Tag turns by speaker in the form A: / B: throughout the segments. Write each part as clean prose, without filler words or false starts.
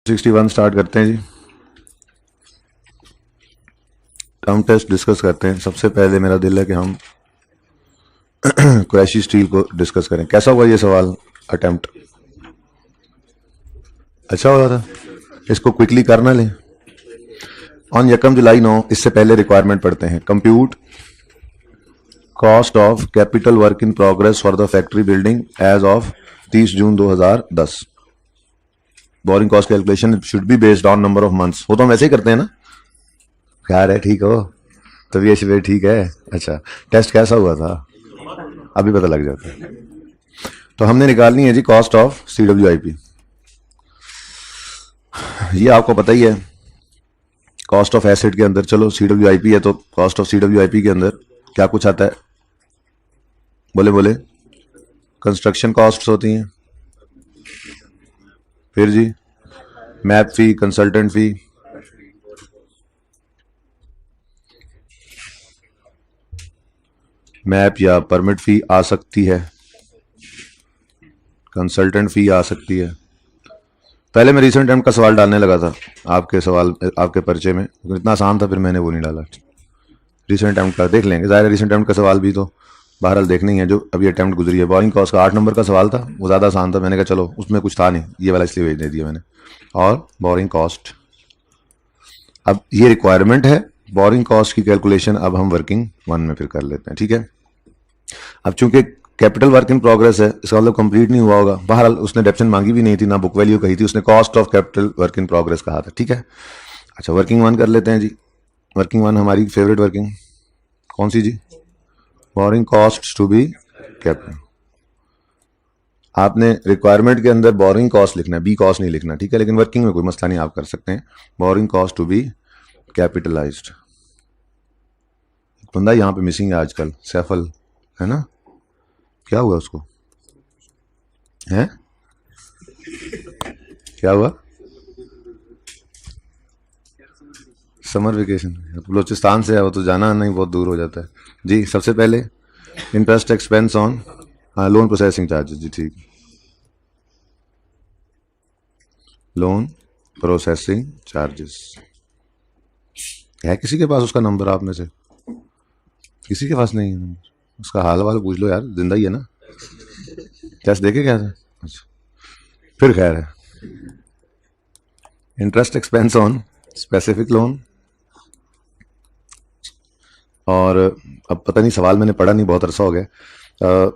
A: 61 start करते हैं जी। Term test discuss करते हैं। सबसे पहले मेरा दिल है कि हम क्रैशी स्टील को डिस्कस करें। कैसा हुआ ये सवाल अटेम्प्ट? अच्छा हुआ था। इसको क्विकली करना लें। ऑन यकम जुलाई 9, इससे पहले रिक्वायरमेंट पढ़ते हैं। Compute cost of capital work in progress for the factory building as of 30 June 2010। Borrowing cost calculation should be based on number of months. वो तो हम ऐसे ही करते हैं ना। खैर है, ठीक हो तभी ऐसे ठीक है। अच्छा, टेस्ट कैसा हुआ था अभी पता लग जाता है। तो हमने निकालनी है जी कॉस्ट ऑफ CWIP। ये आपको पता ही है कॉस्ट ऑफ एसेट के अंदर। चलो CWIP है तो कॉस्ट ऑफ CWIP के अंदर क्या कुछ आता है? बोले बोले कंस्ट्रक्शन कॉस्ट्स होती हैं, फिर जी मैप फी, कंसल्टेंट फी, मैप या परमिट फी आ सकती है, कंसल्टेंट फी आ सकती है। पहले मैं रीसेंट टाइम का सवाल डालने लगा था आपके परिचय में, इतना आसान था, फिर मैंने वो नहीं डाला। रीसेंट टाइम का देख लेंगे, ज़ाहिर है रीसेंट टाइम का सवाल भी तो बहरहाल देखना ही है। जो अभी अटेम्प्ट गुजरी है, बोरिंग कॉस्ट का 8 नंबर का सवाल था, वो ज़्यादा आसान था। मैंने कहा चलो उसमें कुछ था नहीं, ये वाला इसलिए भेज दे दिया मैंने। और बोरिंग कॉस्ट, अब ये रिक्वायरमेंट है। बोरिंग कॉस्ट की कैलकुलेशन अब हम वर्किंग 1 में फिर कर लेते हैं, ठीक है। अब चूंकि कैपिटल वर्क इन प्रोग्रेस है, इसका मतलब कंप्लीट नहीं हुआ होगा। बहरहाल उसने डेप्शन मांगी भी नहीं थी, ना बुक वैल्यू कही थी, उसने cost of capital work in progress कहा था, ठीक है। अच्छा, वर्किंग 1 कर लेते हैं जी। वर्किंग 1 हमारी फेवरेट वर्किंग कौन सी जी? Borrowing cost to be capital. आपने रिक्वायरमेंट के अंदर बोरिंग कॉस्ट लिखना है, बी कॉस्ट नहीं लिखना, ठीक है। लेकिन वर्किंग में कोई मसला नहीं, आप कर सकते हैं। Borrowing cost to be capitalized. बंदा यहाँ पे मिसिंग है आजकल, सैफल है ना, क्या हुआ उसको? है क्या हुआ? समर वेकेशन, बलोचिस्तान से है वो, तो जाना नहीं, बहुत दूर हो जाता है जी। सबसे पहले interest expense on loan processing charges जी, ठीक। लोन प्रोसेसिंग चार्जेस है किसी के पास उसका नंबर? आप में से किसी के पास नहीं है नंबर? उसका हाल वाल पूछ लो यार, जिंदा ही है ना। टेस्ट देखे क्या था? अच्छा, फिर खैर है। Interest expense on specific loan, और अब पता नहीं सवाल मैंने पढ़ा नहीं, बहुत अरसा हो गया।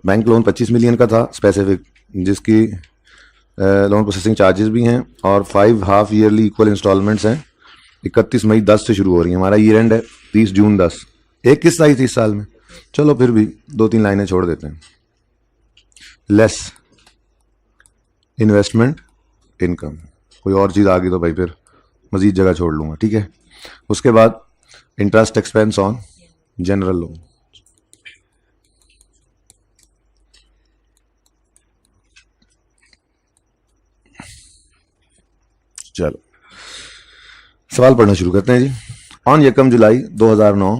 A: बैंक लोन 25 मिलियन का था स्पेसिफिक, जिसकी लोन प्रोसेसिंग चार्जेस भी हैं और 5 हाफ ईयरली इक्वल इंस्टॉलमेंट्स हैं। 31 मई 10 से शुरू हो रही है। हमारा ईयर एंड है 30 जून 10। एक किस्त आई थी इस साल में, चलो फिर भी 2-3 लाइनें छोड़ देते हैं। लेस इन्वेस्टमेंट इनकम, कोई और चीज़ आ गई तो भाई फिर मजीद जगह छोड़ लूँगा, ठीक है। उसके बाद interest expense on general loan, चलो सवाल पढ़ना शुरू करते हैं जी। ऑन यकम जुलाई 2009,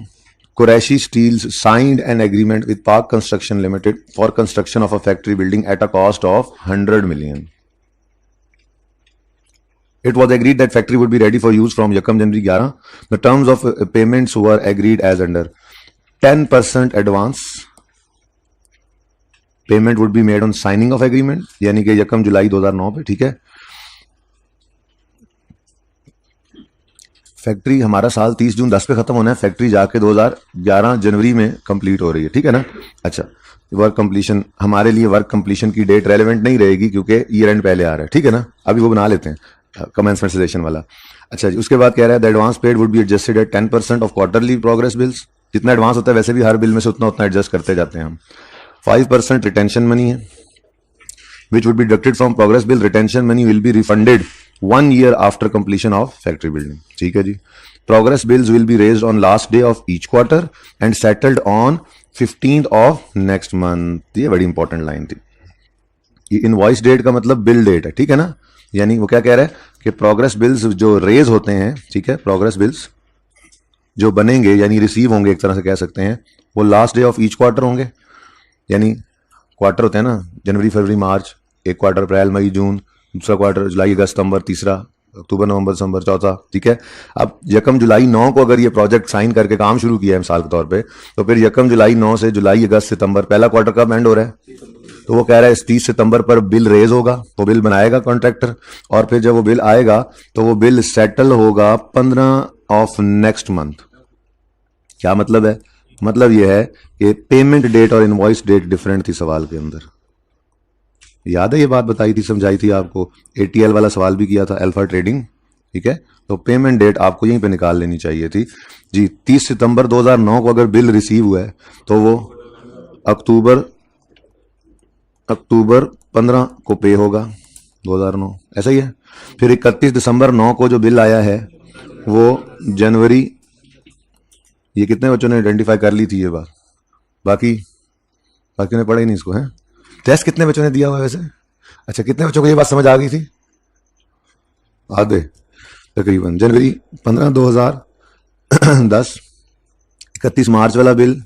A: Qureshi Steels signed an agreement with Park Construction Limited for construction of a factory building at a cost of 100 million. It was agreed that factory would be ready for use from Yakam January 11. The terms of payments were agreed as under: 10% advance payment would be made on signing of agreement, यानी कि यकम जुलाई 2009 पे, ठीक है। Factory हमारा साल 30 जून 10 पे खत्म होना है, फैक्ट्री जाके 2011 जनवरी में कंप्लीट हो रही है, ठीक है ना। अच्छा, वर्क कंप्लीशन, हमारे लिए वर्क कंप्लीशन की डेट रेलेवेंट नहीं रहेगी क्योंकि ईयर एंड पहले आ रहा है, ठीक है ना। अभी वो बना लेते हैं कमेंसमेंट सेशन वाला। अच्छा जी, उसके बाद कह रहा है the advance paid would be adjusted at 10% of quarterly progress bills. जितना एडवांस होता है वैसे भी हर बिल में से उतना उतना एडजस्ट करते जाते हैं हम। 5% रिटेंशन मनी है which would be deducted from progress bill. Retention money will be refunded 1 year after completion of factory building, ठीक है जी। Progress bills will be raised on last day of each quarter and settled on 15th of next month। ये बड़ी important line थी। ये invoice date का मतलब bill date है, ठीक है ना। यानी वो क्या कह रहा है कि प्रोग्रेस बिल्स जो रेज होते हैं, ठीक है, प्रोग्रेस बिल्स जो बनेंगे यानी रिसीव होंगे, एक तरह से कह सकते हैं, वो last day of each quarter होंगे। यानी क्वार्टर होते हैं ना, जनवरी फरवरी मार्च, एक क्वार्टर अप्रैल मई जून, दूसरा क्वार्टर जुलाई अगस्त सितंबर, तीसरा अक्टूबर नवंबर दिसंबर चौथा, ठीक है। अब यकम जुलाई 9 को अगर ये प्रोजेक्ट साइन करके काम शुरू किया है मिसाल के तौर पे, तो फिर यकम जुलाई 9 से जुलाई अगस्त सितंबर पहला क्वार्टर कब एंड हो रहा है? तो वो कह रहा है 30 सितंबर पर बिल रेज होगा, वो बिल बनाएगा कॉन्ट्रैक्टर, और फिर जब वो बिल आएगा तो वो बिल सेटल होगा 15 ऑफ नेक्स्ट मंथ। क्या मतलब है? मतलब यह है कि पेमेंट डेट और इनवॉइस डेट डिफरेंट थी सवाल के अंदर। याद है ये बात बताई थी, समझाई थी आपको। एटीएल वाला सवाल भी किया था, अल्फा ट्रेडिंग, ठीक है। तो पेमेंट डेट आपको यहीं पे निकाल लेनी चाहिए थी जी। 30 सितंबर 2009 को अगर बिल रिसीव हुआ है तो वो अक्टूबर 15 को पे होगा 2009, ऐसा ही है। फिर 31 दिसंबर 9 को जो बिल आया है वो जनवरी, ये कितने बच्चों ने आइडेंटिफाई कर ली थी ये बात? बाकी ने पढ़ा ही नहीं इसको, है। टेस्ट कितने बच्चों ने दिया हुआ वैसे? अच्छा, कितने बच्चों को ये बात समझ आ गई थी? आधे तकरीबन। जनवरी 15 2010, 31 मार्च वाला बिल,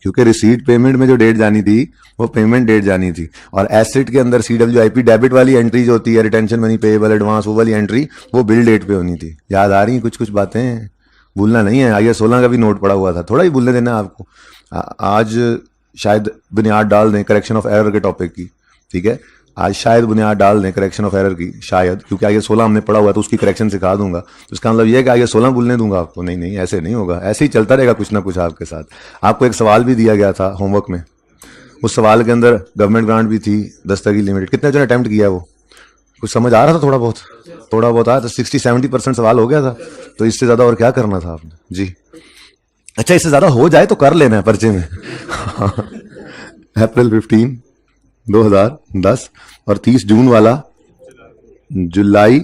A: क्योंकि रिसीट पेमेंट में जो डेट जानी थी वो पेमेंट डेट जानी थी, और एसेट के अंदर CWIP डेबिट वाली एंट्री जो होती है, रिटेंशन मनी, पेएबल, एडवांस, वो वाली एंट्री वो बिल डेट पे होनी थी। याद आ रही है कुछ बातें? भूलना नहीं है। IAS 16 का भी नोट पड़ा हुआ था, थोड़ा ही भूलने देना आपको। आज शायद बुनियाद डाल दें करेक्शन ऑफ एरर के टॉपिक की, ठीक है। आज शायद बुनियाद डाल दें करेक्शन ऑफ एरर की, शायद, क्योंकि IAS 16 हमने पढ़ा हुआ है तो उसकी करेक्शन सिखा दूंगा। तो इसका मतलब यह है कि IAS 16 भूलने दूंगा आपको? नहीं, ऐसे नहीं होगा, ऐसे ही चलता रहेगा कुछ ना कुछ आपके साथ। आपको एक सवाल भी दिया गया था होमवर्क में, उस सवाल के अंदर गवर्नमेंट ग्रांट भी थी, दस्तगी लिमिटेड, कितने जो ने अटेम्प्ट किया वो? कुछ समझ आ रहा था? थोड़ा बहुत आया तो 60-70% सवाल हो गया था। तो इससे ज्यादा और क्या करना था आपने जी? अच्छा, इससे ज्यादा हो जाए तो कर लेना है पर्चे में। अप्रैल 15 2010 और 30 जून वाला जुलाई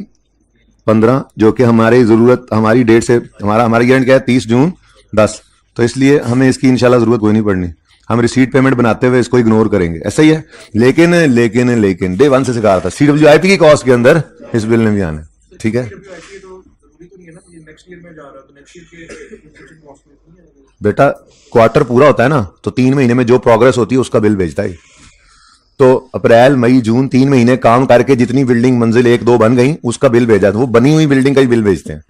A: 15, जो कि हमारी जरूरत, हमारी डेट से हमारा ईयर क्या है? 30 जून 10। तो इसलिए हमें इसकी इंशाल्लाह जरूरत कोई नहीं पड़नी। हम रिसीट पेमेंट बनाते हुए इसको इग्नोर करेंगे, ऐसा ही है। लेकिन डे 1 से सिखा रहा था CWIP की कॉस्ट के अंदर इस बिल ने भी आना, ठीक है। बेटा क्वार्टर पूरा होता है ना, तो 3 महीने में जो प्रोग्रेस होती है उसका बिल भेजता है। तो अप्रैल मई जून 3 महीने काम करके जितनी बिल्डिंग मंजिल 1-2 बन गई उसका बिल भेजा, तो वो बनी हुई बिल्डिंग का ही बिल भेजते हैं।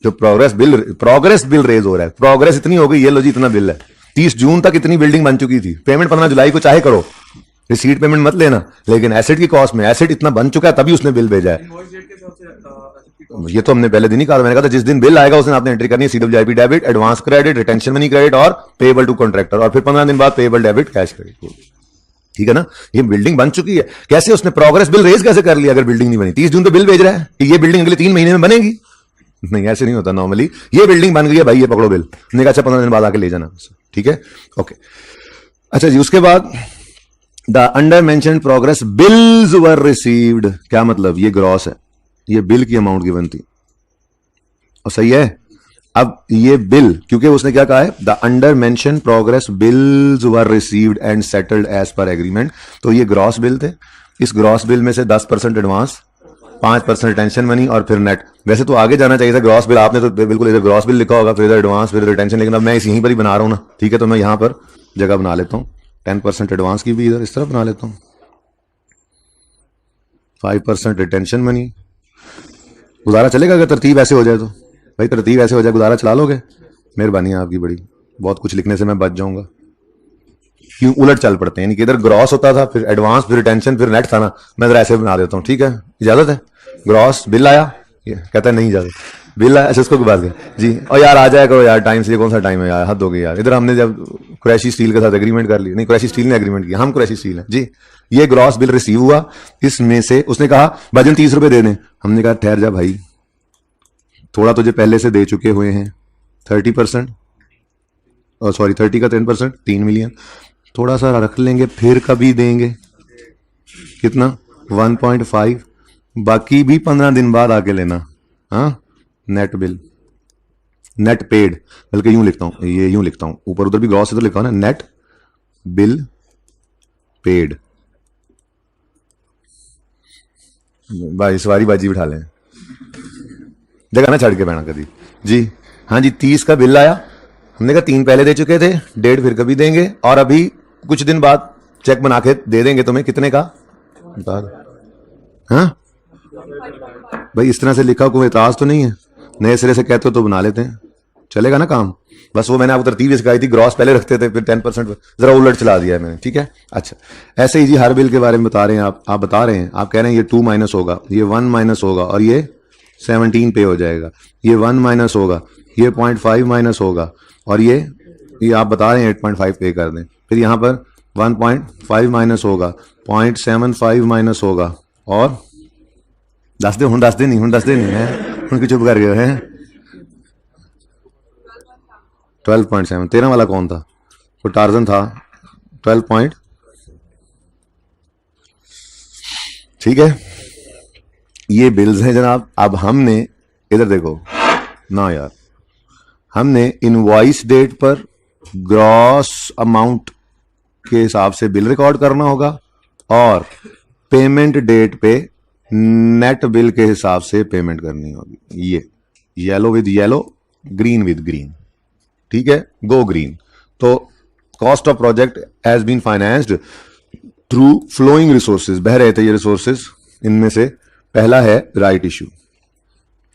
A: जो प्रोग्रेस बिल रेज हो रहा है, प्रोग्रेस इतनी हो गई, ये लो जी इतना बिल है। 30 जून तक इतनी बिल्डिंग बन चुकी थी, पेमेंट 15 जुलाई को चाहे करो, रिसीट पेमेंट मत लेना, लेकिन एसेट की कॉस्ट में एसेट इतना बन चुका है तभी उसने बिल भेजा है। ये तो हमने पहले दिन ही कहा, मैंने कहा था जिस दिन बिल आएगा उस दिन आपने एंट्री करनी है CWIP debit, advance credit, retention money credit और पेएबल टू कॉन्ट्रैक्टर, और फिर 15 दिन बाद पेएबल डेबिट, कैश क्रेडिट, ठीक है ना। ये बिल्डिंग बन चुकी है, कैसे उसने प्रोग्रेस बिल रेज कैसे कर लिया अगर बिल्डिंग नहीं बनी? 30 जून तो बिल भेज रहा है कि ये बिल्डिंग अगले 3 महीने में बनेगी। नहीं, ऐसे नहीं होता नॉर्मली। ये बिल्डिंग बन गई है भाई, ये पकड़ो बिल, ने कहा अच्छा 15 दिन बाद आके ले जाना, ठीक है, ओके। अच्छा जी, उसके बाद the under mentioned progress bills were received, क्या मतलब? ये ग्रॉस है, ये बिल की अमाउंट गिवन थी, और सही है। अब ये बिल, क्योंकि उसने क्या कहा है, the under mention progress bills were received and settled as per agreement, तो ये ग्रॉस बिल थे। इस ग्रॉस बिल में से 10% एडवांस, 5% रिटेंशन मनी और फिर नेट। वैसे तो आगे जाना चाहिए था ग्रॉस बिल, आपने तो बिल्कुल इधर ग्रॉस बिल लिखा होगा, फिर इधर एडवांस, फिर रिटेंशन, लेकिन अब मैं इस यहीं पर ही बना रहा हूं ना, ठीक है। तो मैं यहां पर जगह बना लेता हूं, 10% एडवांस की भी इधर इस तरह बना लेता हूं, 5% रिटेंशन मनी। गुजारा चलेगा अगर तरतीब ऐसे हो जाए तो? भाई तरतीब ऐसे हो जाए, गुजारा चला लोगे? मेहरबानी है आपकी बड़ी, बहुत कुछ लिखने से मैं बच जाऊंगा। क्यों उलट चल पड़ते हैं, यानी कि इधर ग्रॉस होता था, फिर एडवांस, फिर रिटेंशन, फिर नेट था ना, मैं इधर ऐसे बना देता हूँ, ठीक है। इजाजत है? ग्रॉस बिल आया, ये कहता है नहीं इजाजत, बिल आया, अच्छा उसको बात कर जी। और यार आ जाया करो यार टाइम से, ये कौन सा टाइम है यार, हद हो गई यार। इधर हमने जब कुरैशी स्टील के साथ एग्रीमेंट कर ली, नहीं कुरैशी स्टील ने एग्रीमेंट किया, हम कुरैशी स्टील है जी। ये ग्रॉस बिल रिसीव हुआ, इसमें से उसने कहा भाईजान 30 रुपए दे दें। हमने कहा ठहर जा भाई, थोड़ा तुझे पहले से दे चुके हुए हैं 30%, और सॉरी 30 का 10%, 3 मिलियन, थोड़ा सा रख लेंगे फिर कभी देंगे, कितना 1.5, बाकी भी 15 दिन बाद आके लेना। हाँ, नेट बिल, नेट पेड, बल्कि यूं लिखता हूं, ये यूं लिखता हूं, ऊपर उधर भी ग्रॉस इधर लिखा हो ना, नेट बिल पेड। भाई सवारी बाजी बिठा लें, जगह ना छड़ के बैठा कभी जी। हाँ जी, 30 का बिल आया, हमने कहा 3 पहले दे चुके थे, 1.5 फिर कभी देंगे, और अभी कुछ दिन बाद चेक बना के दे देंगे तुम्हें, कितने का बता दो? हाँ भाई इस तरह से लिखा कोई एतराज तो नहीं है? नए सिरे से कहते हो तो बना लेते हैं, चलेगा ना काम। बस वो मैंने आपको तरतीब सिखाई थी, ग्रॉस पहले रखते थे फिर 10% जरा उलट चला दिया है मैंने, ठीक है। अच्छा ऐसे ही जी हर बिल के बारे में बता रहे हैं आप बता रहे हैं, आप कह रहे हैं ये 2 माइनस होगा, ये 1 माइनस होगा और ये 17 पे हो जाएगा, ये 1 माइनस होगा, ये 0.5 माइनस होगा और ये आप बता रहे हैं 8.5 पे कर दें। फिर यहाँ पर 1.5 माइनस होगा, 0.75 माइनस होगा और दस दे नहीं है उनकी चुप कर गए हैं। 12.7 13 वाला कौन था? वो टार्जन था। 12 ठीक है, ये बिल्स हैं जनाब। अब हमने इधर देखो ना यार, हमने इनवॉइस डेट पर ग्रॉस अमाउंट के हिसाब से बिल रिकॉर्ड करना होगा और पेमेंट डेट पे नेट बिल के हिसाब से पेमेंट करनी होगी। ये yellow with yellow, green with green, ठीक है, गो ग्रीन। तो cost of project has been financed through flowing resources, बह रहे थे ये रिसोर्सेज। इनमें से पहला है राइट इशू,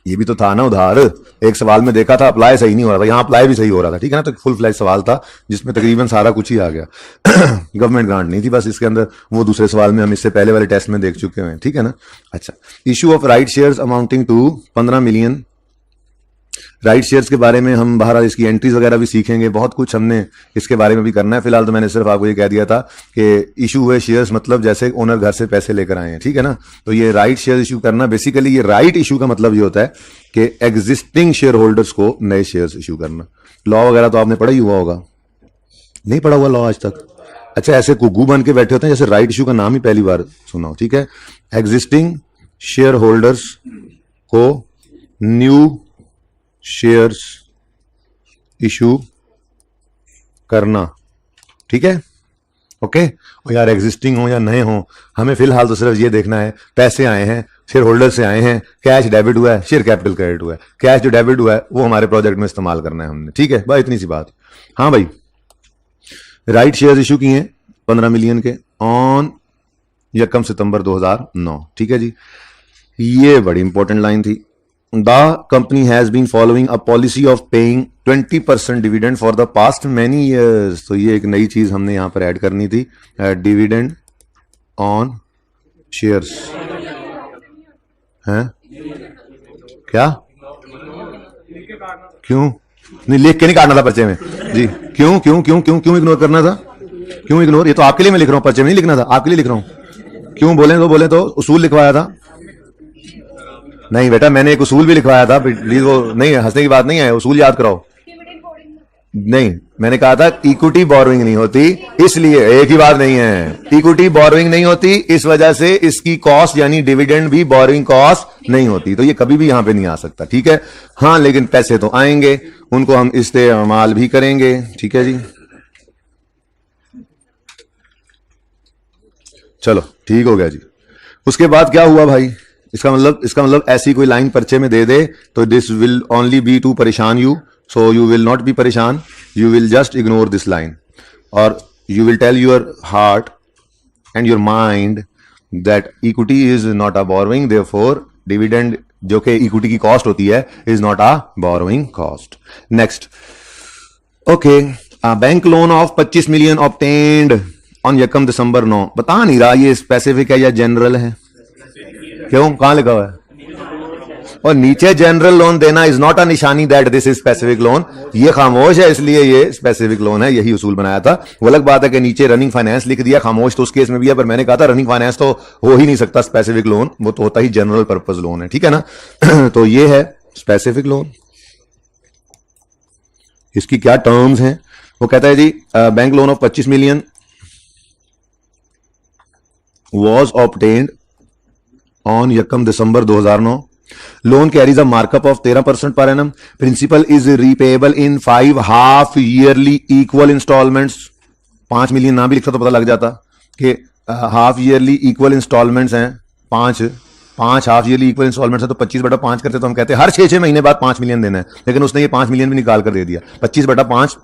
A: ये भी तो था ना उधार। एक सवाल में देखा था अप्लाई सही नहीं हो रहा था, यहां अप्लाई भी सही हो रहा था, ठीक है ना। तो फुल फ्लैश सवाल था जिसमें तकरीबन सारा कुछ ही आ गया गवर्नमेंट ग्रांट नहीं थी बस इसके अंदर। वो दूसरे सवाल में हम इससे पहले वाले टेस्ट में देख चुके हैं, ठीक है ना। अच्छा, issue of right shares amounting to 15 million. Right shares के बारे में हम बाहर इसकी एंट्रीज वगैरह भी सीखेंगे, बहुत कुछ हमने इसके बारे में भी करना है। फिलहाल तो मैंने सिर्फ आपको ये कह दिया था कि इशू हुए शेयर्स मतलब जैसे ओनर घर से पैसे लेकर आए हैं, ठीक है ना। तो ये राइट शेयर इशू करना, बेसिकली ये राइट इशू का मतलब ये होता है कि एग्जिस्टिंग शेयर होल्डर्स को नए शेयर्स इशू करना। लॉ वगैरह तो आपने पढ़ा ही हुआ होगा, नहीं पढ़ा हुआ लॉ आज तक? अच्छा, ऐसे कुगू बन के बैठे होते हैं जैसे राइट इशू का नाम ही पहली बार सुना हो, ठीक है। एग्जिस्टिंग शेयर होल्डर्स को न्यू शेयर्स इशू करना, ठीक है, ओके। और यार एग्जिस्टिंग हो या नए हो, हमें फिलहाल तो सिर्फ ये देखना है पैसे आए हैं, शेयर होल्डर से आए हैं, कैश डेबिट हुआ है, शेयर कैपिटल क्रेडिट हुआ है। कैश जो डेबिट हुआ है वो हमारे प्रोजेक्ट में इस्तेमाल करना है हमने, ठीक है भाई, इतनी सी बात। हाँ भाई, राइट शेयर्स इशू किए हैं 15 मिलियन के ऑन 1 सितंबर 2009, ठीक है जी। ये बड़ी इंपॉर्टेंट लाइन थी। The company has been following a policy of paying 20% dividend for the past many years। तो ये एक नई चीज हमने यहां पर ऐड करनी थी, डिविडेंड ऑन शेयर्स, हैं क्या? क्यों नहीं लिख के नहीं काटना था पर्चे में जी? क्यों क्यों क्यों क्यों क्यों इग्नोर करना था? क्यों इग्नोर? ये तो आपके लिए मैं लिख रहा हूं, पर्चे में नहीं लिखना था, आपके लिए लिख रहा हूं। क्यों बोले तो उसूल लिखवाया था। नहीं बेटा, मैंने एक उसूल भी लिखवाया था, प्लीज वो नहीं, हंसने की बात नहीं है, उसूल याद कराओ। नहीं, मैंने कहा था इक्विटी बोरोइंग नहीं होती, इसलिए एक ही बात नहीं है, इक्विटी बोरोइंग नहीं होती, इस वजह से इसकी कॉस्ट यानी डिविडेंड भी बोरोइंग कॉस्ट नहीं होती, तो ये कभी भी यहां पे नहीं आ सकता, ठीक है। हाँ लेकिन पैसे तो आएंगे, उनको हम इस्तेमाल भी करेंगे, ठीक है जी। चलो ठीक हो गया जी। उसके बाद क्या हुआ भाई? इसका मतलब ऐसी कोई लाइन पर्चे में दे दे तो this will only be to परेशान you, so you will not be परेशान, you will just ignore this line और you will tell your heart and your mind that equity is not a borrowing, therefore dividend जो कि equity की cost होती है is not a borrowing cost. Next, okay, bank loan of 25 million obtained on 1 December 9। बता नहीं रहा ये specific है या जनरल है, क्यों, कहां लिखा हुआ है? और नीचे जनरल लोन देना इज नॉट अ निशानी that this is specific loan, ये खामोश है इसलिए ये स्पेसिफिक लोन है, यही उसूल बनाया था। वो अलग बात है कि नीचे रनिंग फाइनेंस लिख दिया, खामोश तो उस केस में भी है, पर मैंने कहा था रनिंग फाइनेंस तो हो ही नहीं सकता स्पेसिफिक लोन, वो तो होता ही जनरल पर्पज लोन है, ठीक है ना। तो ये है स्पेसिफिक लोन। इसकी क्या टर्म्स हैं? वो कहता है जी bank loan of 25 million was obtained on 1 December 2009। Loan carries a markup of 13% per annum. Principal is repayable in 5 half yearly equal instalments. 5 million ना भी लिखता तो पता लग जाता कि हाफ ईयरली इक्वल इंस्टॉलमेंट्स हैं, 5 हाफ ईयरली इक्वल इंस्टॉलमेंट्स हैं, तो 25/5 करते तो हम कहते हैं हर 6 महीने बाद 5 मिलियन देना है, लेकिन उसने ये 5 मिलियन भी निकाल कर दे दिया। 25/5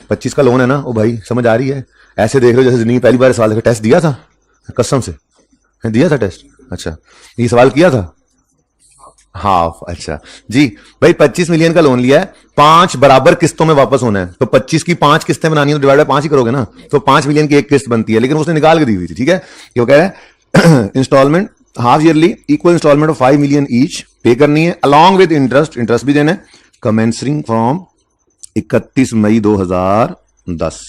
A: 25 का लोन है ना, ओ भाई समझ आ रही है? ऐसे देख रहे हो जैसे जिंदगी पहली बार सवाल का टेस्ट दिया था, कसम से दिया था टेस्ट। अच्छा, ये सवाल किया था हाफ। अच्छा जी, भाई 25 मिलियन का लोन लिया है, 5 बराबर किस्तों में वापस होना है, तो 25 की 5 किस्तें बनानी है तो डिवाइड बाय 5 ही करोगे ना, तो 5 मिलियन की एक किस्त बनती है, लेकिन उसने निकाल के दी हुई थी। ठीक है, क्यों कह रहा है instalment half yearly equal instalment of 5 million each पे करनी है, अलॉन्ग विद इंटरेस्ट, इंटरेस्ट भी देना है, कमेंसरिंग फ्रॉम 31 मई 2010,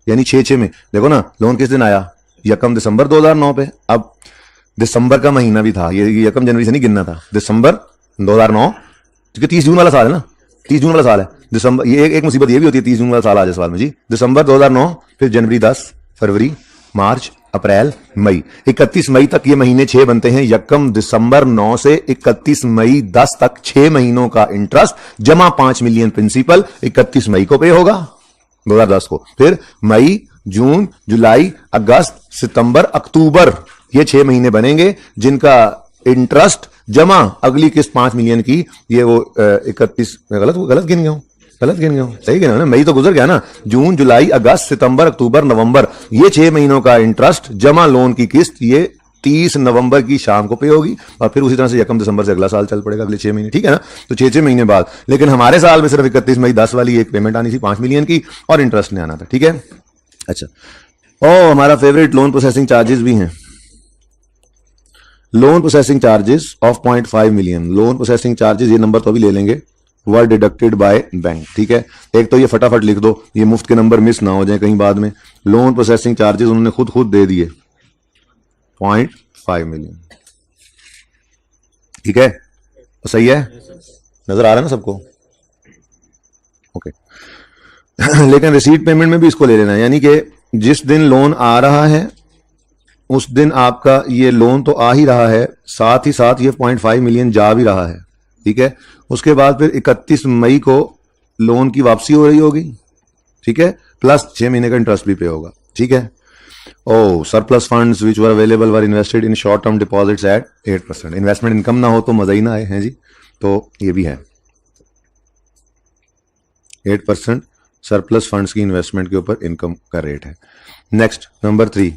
A: यानी 6 में। देखो ना, लोन किस दिन आया, यकम दिसंबर 2009 पे। अब दिसंबर का महीना भी था, ये यकम जनवरी से नहीं गिनना था, दिसंबर 2009, क्योंकि 30 जून वाला साल है ना, 30 जून वाला साल है दिसंबर। ये एक मुसीबत ये भी होती है, 30 जून वाला साल आ जाए सवाल में जी। दिसंबर 2009, फिर जनवरी 10, फरवरी, मार्च, अप्रैल, मई, 31 मई तक ये महीने 6 बनते हैं। यकम दिसंबर 9 से 31 मई 10 तक 6 महीनों का इंटरेस्ट जमा 5 मिलियन प्रिंसिपल 31 मई को पे होगा 2010 को। फिर मई, जून, जुलाई, अगस्त, सितंबर, अक्टूबर, ये 6 महीने बनेंगे जिनका इंटरेस्ट जमा अगली किस्त 5 मिलियन की, ये वो 31, गलत गिन गया हूं, सही गिना ना, मई तो गुजर गया ना, जून, जुलाई, अगस्त, सितंबर, अक्टूबर, नवंबर, ये 6 महीनों का इंटरेस्ट जमा लोन की किस्त ये 30 नवंबर की शाम को पे होगी, और फिर उसी तरह से यकम दिसंबर से अगला साल चल पड़ेगा, अगले 6 महीने। ठीक है ना, तो 6 महीने बाद। लेकिन हमारे साल में सिर्फ 31 मई 10 वाली एक पेमेंट आनी थी 5 मिलियन की, और इंटरेस्ट नहीं आना था। ठीक है, अच्छा, ओ हमारा फेवरेट लोन प्रोसेसिंग चार्जेस भी हैं। Loan processing charges of 0.5 million, loan processing charges, ये नंबर तो अभी ले लेंगे, वर डिडक्टेड बाय बैंक। ठीक है, एक तो ये फटाफट लिख दो, ये मुफ्त के नंबर मिस ना हो जाए कहीं बाद में। लोन प्रोसेसिंग चार्जेस उन्होंने खुद दे दिए 0.5 मिलियन। ठीक है, तो सही है, नजर आ रहा है ना सबको, ओके। लेकिन रिसीट पेमेंट में भी इसको ले लेना है, यानी कि जिस दिन लोन आ रहा है उस दिन आपका ये लोन तो आ ही रहा है, साथ ही साथ ये 0.5 मिलियन जा भी रहा है। ठीक है, उसके बाद फिर 31 मई को लोन की वापसी हो रही होगी। ठीक है, प्लस 6 महीने का इंटरेस्ट भी पे होगा। ठीक है, ओ surplus funds which were available were invested in short term deposits at 8%। Investment income ना हो तो मजा ही ना आए, हैं जी, तो ये भी है 8% सरप्लस फंड्स की इन्वेस्टमेंट के ऊपर इनकम का रेट है। Next number 3,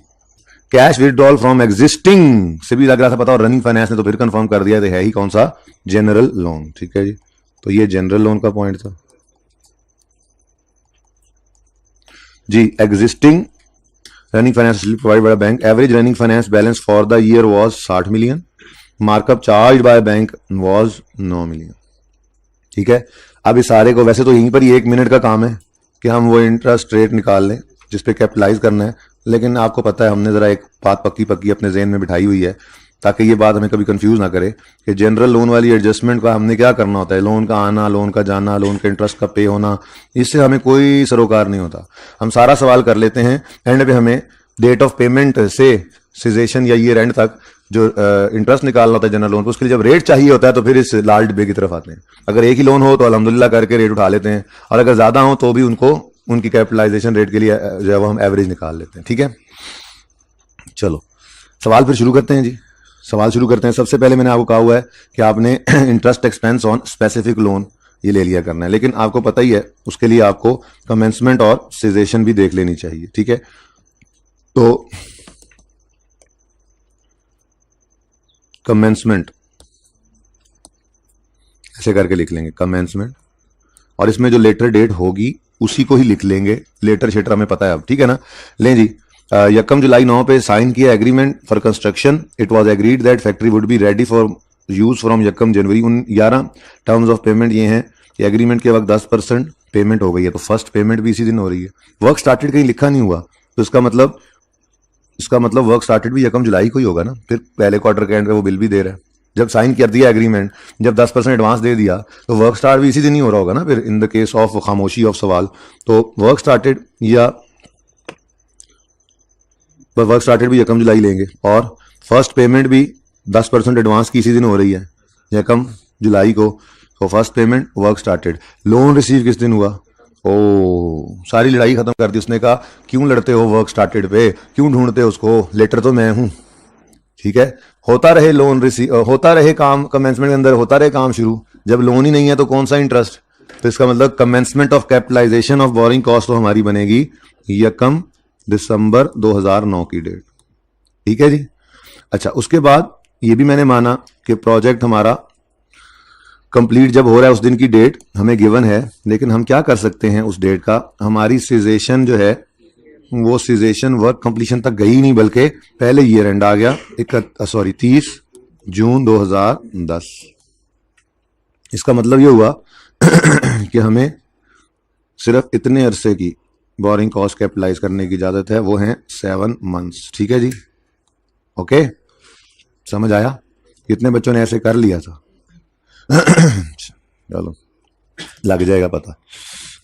A: cash withdrawal from existing, से भी लग रहा था पता, और रनिंग फाइनेंस ने तो फिर कंफर्म कर दिया, तो है ही कौन सा, जनरल लोन। ठीक है जी, तो ये जनरल लोन का पॉइंट था जी। Existing running finance provide by bank, average running finance balance for the year was 60 million, markup charge by bank was 9 million. ठीक है, अब इस सारे को, वैसे तो यहीं पर ही 1 मिनट का काम है कि हम वो इंटरेस्ट रेट निकाल लें जिसपे कैपिटलाइज करना है, लेकिन आपको पता है हमने जरा एक बात पक्की अपने ज़हन में बिठाई हुई है ताकि ये बात हमें कभी कंफ्यूज ना करे कि जनरल लोन वाली एडजस्टमेंट का हमने क्या करना होता है, लोन का आना, लोन का जाना, लोन के इंटरेस्ट का पे होना, इससे हमें कोई सरोकार नहीं होता। हम सारा सवाल कर लेते हैं, एंड पे हमें डेट ऑफ पेमेंट से सिजेशन या ईयर एंड तक जो इंटरेस्ट निकालना होता है जनरल लोन पर, उसके लिए जब रेट चाहिए होता है तो फिर इस लाल डिब्बे की तरफ आते हैं। अगर एक ही लोन हो तो अल्हम्दुलिल्लाह करके रेट उठा लेते हैं, और अगर ज़्यादा हो तो भी उनको उनकी कैपिटलाइजेशन रेट के लिए जो है वो हम एवरेज निकाल लेते हैं। ठीक है, चलो सवाल फिर शुरू करते हैं जी। सवाल शुरू करते हैं। सबसे पहले मैंने आपको कहा हुआ है कि आपने interest expense on specific loan ये ले लिया करना है, लेकिन आपको पता ही है उसके लिए आपको कमेंसमेंट और सिजेशन भी देख लेनी चाहिए। ठीक है, तो कमेंसमेंट ऐसे करके लिख लेंगे कमेंसमेंट, और इसमें जो लेटर डेट होगी उसी को ही लिख लेंगे, लेटर शेटर हमें पता है अब। ठीक है ना, लें जी, यकम जुलाई 9 पे साइन किया agreement for construction, it was agreed that factory would be ready for use from यकम जनवरी। उन 11 टर्म्स ऑफ पेमेंट ये हैं कि एग्रीमेंट के वक्त 10% पेमेंट हो गई है, तो फर्स्ट पेमेंट भी इसी दिन हो रही है। वर्क स्टार्टेड कहीं लिखा नहीं हुआ, तो इसका मतलब वर्क स्टार्टेड भी यकम जुलाई को ही होगा ना, फिर पहले क्वार्टर के एंड पे वो बिल भी दे रहा है। जब साइन कर दिया एग्रीमेंट, जब 10% एडवांस दे दिया, तो वर्क स्टार्ट भी इसी दिन ही हो रहा होगा ना फिर, इन द केस ऑफ खामोशी ऑफ सवाल। तो वर्क स्टार्टेड भी यकम जुलाई लेंगे, और फर्स्ट पेमेंट भी 10% एडवांस की इसी दिन हो रही है यकम जुलाई को, तो first payment work started. Loan receive किस दिन हुआ, ओ सारी लड़ाई खत्म कर दी। उसने कहा क्यों लड़ते हो वर्क स्टार्टेड पे, क्यों ढूंढते हो उसको, लेटर तो मैं हूं। ठीक है, होता रहे लोन रिसीव, होता रहे काम, कमेंसमेंट के अंदर होता रहे काम शुरू। जब लोन ही नहीं है तो कौन सा इंटरेस्ट, तो इसका मतलब commencement of capitalization of borrowing cost तो हमारी बनेगी यकम दिसंबर 2009 की डेट। ठीक है जी, अच्छा उसके बाद ये भी मैंने माना कि प्रोजेक्ट हमारा कंप्लीट जब हो रहा है उस दिन की डेट हमें गिवन है, लेकिन हम क्या कर सकते हैं उस डेट का, हमारी सीजेशन जो है वो सीजेशन वर्क कंप्लीशन तक गई नहीं, बल्कि पहले ईयर एंड आ गया 30 जून 2010। इसका मतलब ये हुआ कि हमें सिर्फ इतने अरसे की बोरिंग कॉस्ट कैपिटलाइज करने की इजाजत है, वो है 7 मंथ्स। ठीक है जी, ओके, समझ आया? कितने बच्चों ने ऐसे कर लिया था? चलो, लग जाएगा पता।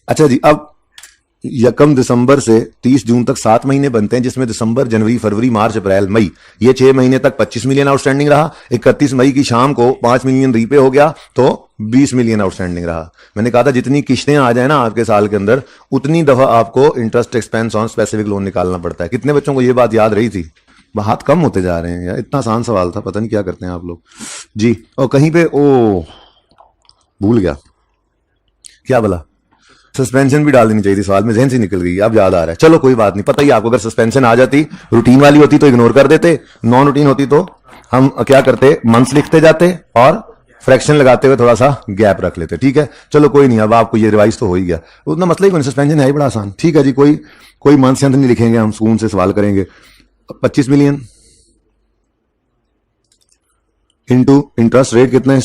A: अच्छा जी, अब 1 दिसंबर से 30 जून तक 7 महीने बनते हैं, जिसमें दिसंबर, जनवरी, फरवरी, मार्च, अप्रैल, मई, ये 6 महीने तक 25 मिलियन आउटस्टैंडिंग रहा। 31 मई की शाम को 5 मिलियन रीपे हो गया, तो 20 मिलियन आउटस्टैंडिंग रहा। मैंने कहा था जितनी किश्तें आ जाए ना आपके साल के अंदर, उतनी दफा आपको interest expense on specific loan निकालना पड़ता है। कितने बच्चों को ये बात याद रही थी? हाथ कम होते जा रहे हैं यार, इतना आसान सवाल था, पता नहीं क्या करते हैं आप लोग जी। और कहीं पे भूल गया, क्या बोला, सस्पेंशन भी डाल देनी चाहिए थी सवाल में, जहन से निकल गई, अब याद आ रहा है। चलो कोई बात नहीं, पता ही आपको, अगर सस्पेंशन आ जाती, रूटीन वाली होती तो इग्नोर कर देते, नॉन रूटीन होती तो हम क्या करते, मंथ्स लिखते जाते और फ्रैक्शन लगाते हुए थोड़ा सा गैप रख लेते। ठीक है, चलो कोई नहीं, अब आपको ये रिवाइज तो हो ही गया, उतना मसला ही कोई, सस्पेंशन है ही बड़ा आसान। ठीक है जी, कोई मंथ से अंत नहीं लिखेंगे, हम सुकून से सवाल करेंगे। 25 मिलियन इंटू इंटरेस्ट रेट कितना है,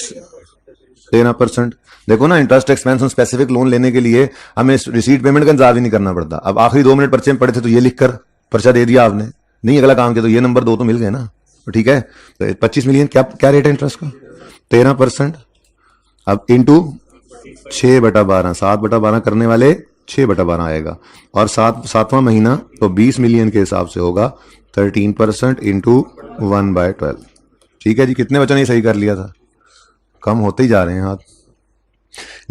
A: 13%। देखो ना, interest expense on specific loan लेने के लिए हमें रिसीट पेमेंट का इंतजार भी नहीं करना पड़ता। अब आखिरी 2 मिनट पर्चे में पड़े थे तो ये लिखकर पर्चा दे दिया आपने, नहीं अगला काम किया तो ये नंबर 2 तो मिल गए ना। तो ठीक है, तो 25 मिलियन क्या रेट है इंटरेस्ट का, 13%। अब इंटू 6/12, 7/12 करने वाले 6/12 आएगा, और 7वां महीना तो 20 मिलियन के हिसाब से होगा 13% इंटू 1/12। ठीक है जी, कितने बच्चों ने सही कर लिया था? कम होते ही जा रहे हैं हाथ।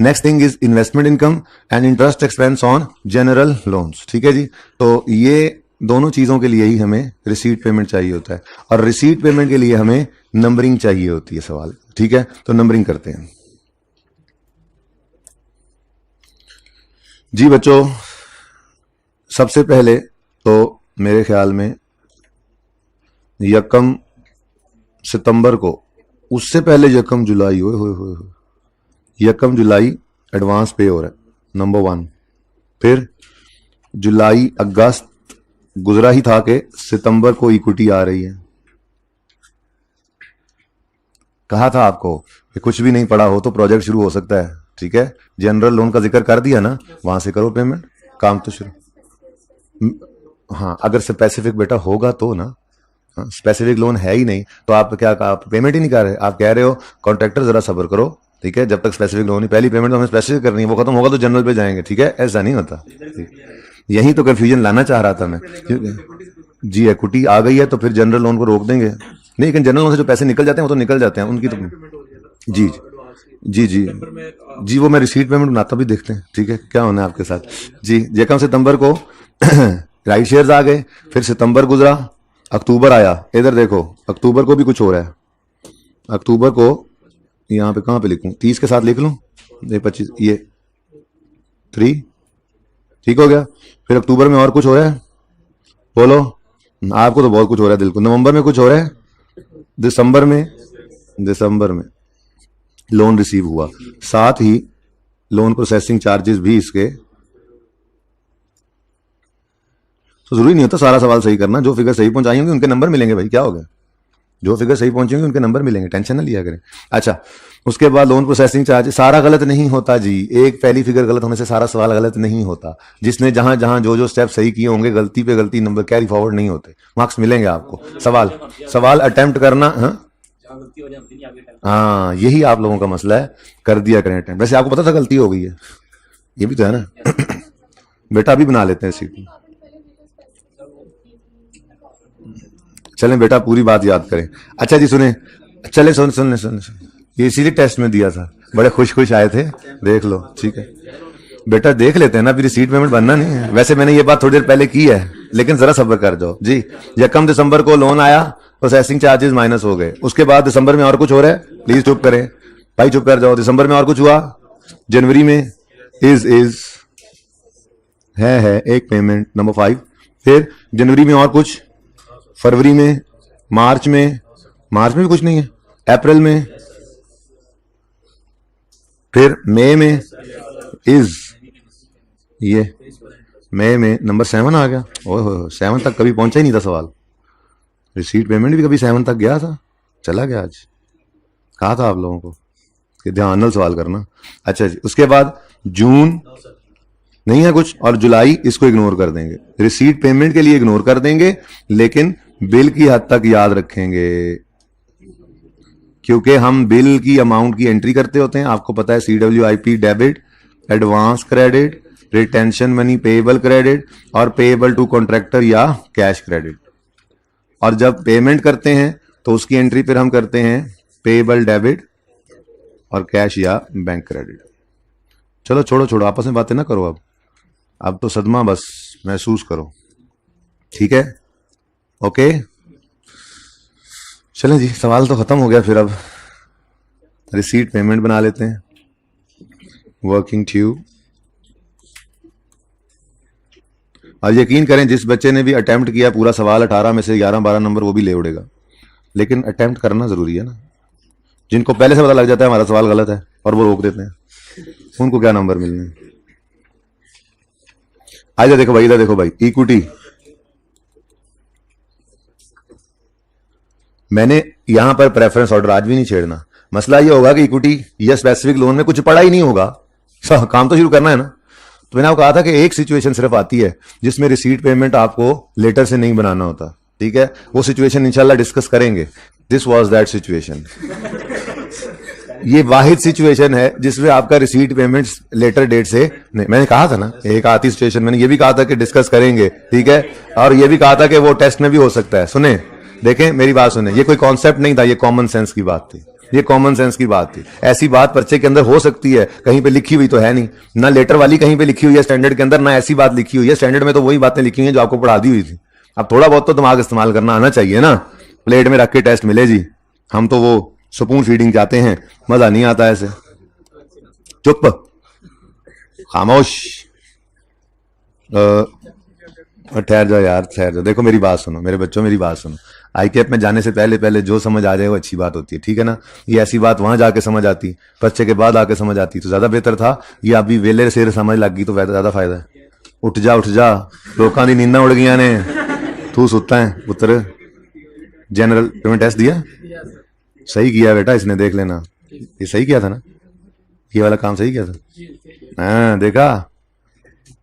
A: Next thing is investment income and interest expense on general loans. ठीक है जी, तो ये दोनों चीजों के लिए ही हमें रिसीट पेमेंट चाहिए होता है, और रिसीट पेमेंट के लिए हमें नंबरिंग चाहिए होती है सवाल। ठीक है, तो नंबरिंग करते हैं जी बच्चों। सबसे पहले तो मेरे ख्याल में 1 सितंबर को, उससे पहले 1 जुलाई, 1 जुलाई एडवांस पे हो रहा है, नंबर 1। फिर जुलाई अगस्त गुजरा ही था कि सितंबर को इक्विटी आ रही है। कहा था आपको कि कुछ भी नहीं पड़ा हो तो प्रोजेक्ट शुरू हो सकता है। ठीक है, जनरल लोन का जिक्र कर दिया ना, वहां से करो पेमेंट, काम तो शुरू। हाँ, अगर स्पेसिफिक बेटा होगा तो ना, स्पेसिफिक लोन है ही नहीं तो आप क्या, आप पेमेंट ही नहीं कर रहे, आप कह रहे हो कॉन्ट्रैक्टर जरा सब्र करो। ठीक है, जब तक स्पेसिफिक लोन नहीं, पहली पेमेंट तो हमें स्पेसिफिक करनी है, वो खत्म होगा तो जनरल पे जाएंगे। ठीक है, ऐसा नहीं होता। यही तो कंफ्यूजन लाना चाह रहा था मैं जी। इक्विटी आ गई है तो फिर जनरल लोन को रोक देंगे, नहीं, लेकिन जनरल लोन से जो पैसे निकल जाते हैं वो तो निकल जाते हैं, उनकी तो जी जी जी जी, वो मैं रिसीट पेमेंट बनाता भी, देखते हैं। ठीक है, क्या होना है आपके साथ जी। 1 सितंबर को राइट शेयर्स आ गए, फिर सितंबर गुजरा, अक्टूबर आया, इधर देखो अक्टूबर को भी कुछ हो रहा है। अक्टूबर को यहाँ पे कहाँ पे लिखूं, 30 के साथ लिख लूं, ये 25, ये 3, ठीक हो गया। फिर अक्टूबर में और कुछ हो रहा है, बोलो, आपको तो बहुत कुछ हो रहा है दिल को। नवंबर में कुछ हो रहा है, दिसंबर में लोन रिसीव हुआ, साथ ही लोन प्रोसेसिंग चार्जेस भी इसके। तो जरूरी नहीं होता सारा सवाल सही करना, जो फिगर सही पहुंचाई होंगे उनके नंबर मिलेंगे भाई, क्या हो गया, जो फिगर सही पहुंचे होंगे उनके नंबर मिलेंगे, टेंशन ना लिया करें। अच्छा, उसके बाद लोन प्रोसेसिंग चार्ज, सारा गलत नहीं होता जी, एक पहली फिगर गलत होने से सारा सवाल गलत नहीं होता। जिसने जहां जहां जो स्टेप सही किए होंगे, गलती पे गलती, नंबर कैरी फॉरवर्ड नहीं होते, मार्क्स मिलेंगे आपको। सवाल अटेम्प्ट करना, हाँ यही आप लोगों का मसला है, कर दिया करें अटेम्प्ट। वैसे आपको पता था गलती हो गई है, ये भी तो है ना। बेटा अभी बना लेते हैं सीट, चलें बेटा पूरी बात याद करें। अच्छा जी सुने, चले सुन, ये इसीलिए टेस्ट में दिया था, बड़े खुश आए थे, देख लो। ठीक है बेटा, देख लेते हैं ना, अभी रिसीट पेमेंट बनना नहीं है। वैसे मैंने ये बात थोड़ी देर पहले की है, लेकिन जरा सब्र कर जाओ जी। 1 दिसंबर को लोन आया, प्रोसेसिंग चार्जेस माइनस हो गए, उसके बाद दिसंबर में और कुछ हो रहा है, प्लीज चुप करें भाई, चुप कर जाओ। दिसंबर में और कुछ हुआ, जनवरी में इज है एक पेमेंट, नंबर 5। फिर जनवरी में और कुछ, फरवरी में, मार्च में भी कुछ नहीं है, अप्रैल में, फिर मई में इज, ये मई में नंबर 7 आ गया। ओह 7 तक कभी पहुंचा ही नहीं था सवाल। रिसीट पेमेंट भी कभी 7 तक गया था? चला गया आज। कहा था आप लोगों को कि ध्यान सवाल करना। अच्छा जी, उसके बाद जून नहीं है कुछ, और जुलाई इसको इग्नोर कर देंगे। रिसीट पेमेंट के लिए इग्नोर कर देंगे, लेकिन बिल की हद तक याद रखेंगे, क्योंकि हम बिल की अमाउंट की एंट्री करते होते हैं। आपको पता है CWIP debit, advance credit, retention money payable credit और पेएबल टू कॉन्ट्रैक्टर या कैश क्रेडिट। और जब पेमेंट करते हैं तो उसकी एंट्री फिर हम करते हैं पेएबल डेबिट और कैश या बैंक क्रेडिट। चलो छोड़ो आपस में बातें ना करो। अब तो सदमा बस महसूस करो, ठीक है? ओके चलें जी, सवाल तो खत्म हो गया। फिर अब रिसीट पेमेंट बना लेते हैं। Working tube. और यकीन करें जिस बच्चे ने भी अटेम्प्ट किया पूरा सवाल 18 में से 11-12 नंबर वो भी ले उड़ेगा, लेकिन अटेम्प्ट करना जरूरी है ना। जिनको पहले से पता लग जाता है हमारा सवाल गलत है और वो रोक देते हैं, उनको क्या नंबर मिलने हैं? आइए देखो भाई, इधर देखो भाई, इक्विटी। मैंने यहां पर प्रेफरेंस ऑर्डर आज भी नहीं छेड़ना। मसला ये होगा कि इक्विटी या स्पेसिफिक लोन में कुछ पड़ा ही नहीं होगा, काम तो शुरू करना है ना। तो मैंने आपको कहा था कि एक सिचुएशन सिर्फ आती है जिसमें रिसीट पेमेंट आपको लेटर से नहीं बनाना होता, ठीक है? वो सिचुएशन इंशाल्लाह डिस्कस करेंगे। This was that situation. ये वाहिद सिचुएशन है जिसमें आपका रिसीट पेमेंट लेटर डेट से नहीं। मैंने कहा था ना एक आती सिचुएशन, मैंने ये भी कहा था कि डिस्कस करेंगे, ठीक है? और ये भी कहा था कि वो टेस्ट में भी हो सकता है। सुने, देखें मेरी बात सुने, ये कोई कॉन्सेप्ट नहीं था, ये कॉमन सेंस की बात थी। ये कॉमन सेंस की बात थी। ऐसी बात पर्चे के अंदर हो सकती है, कहीं पे लिखी हुई तो है नहीं ना, लेटर वाली कहीं पे लिखी हुई है स्टैंडर्ड के अंदर, ना ऐसी बात लिखी हुई है स्टैंडर्ड में। तो वही बातें लिखी हुई हैं जो आपको पढ़ा दी हुई थी। अब थोड़ा बहुत तो दिमाग इस्तेमाल करना आना चाहिए ना। प्लेट में रख के टेस्ट मिले जी, हम तो वो स्पून फीडिंग चाहते हैं, मजा नहीं आता ऐसे। चुप, खामोश, ठहर जाओ यार, ठहर जाओ। देखो मेरी बात सुनो, मेरे बच्चों मेरी बात सुनो। ICAP में जाने से पहले जो समझ आ जाए वो अच्छी बात होती है, ठीक है ना? ये ऐसी बात वहां जाके समझ आती, बच्चे के बाद आके समझ आती तो ज्यादा बेहतर था। ये अभी वेले सिर समझ लग गई तो ज्यादा फायदा है। उठ जा लोगों की नींदा उड़ गई ने, तू सुता है पुत्र। जनरल पेमेंट टेस्ट दिया? सही किया बेटा इसने, देख लेना। ये सही किया था ना, ये वाला काम सही किया था। हाँ देखा,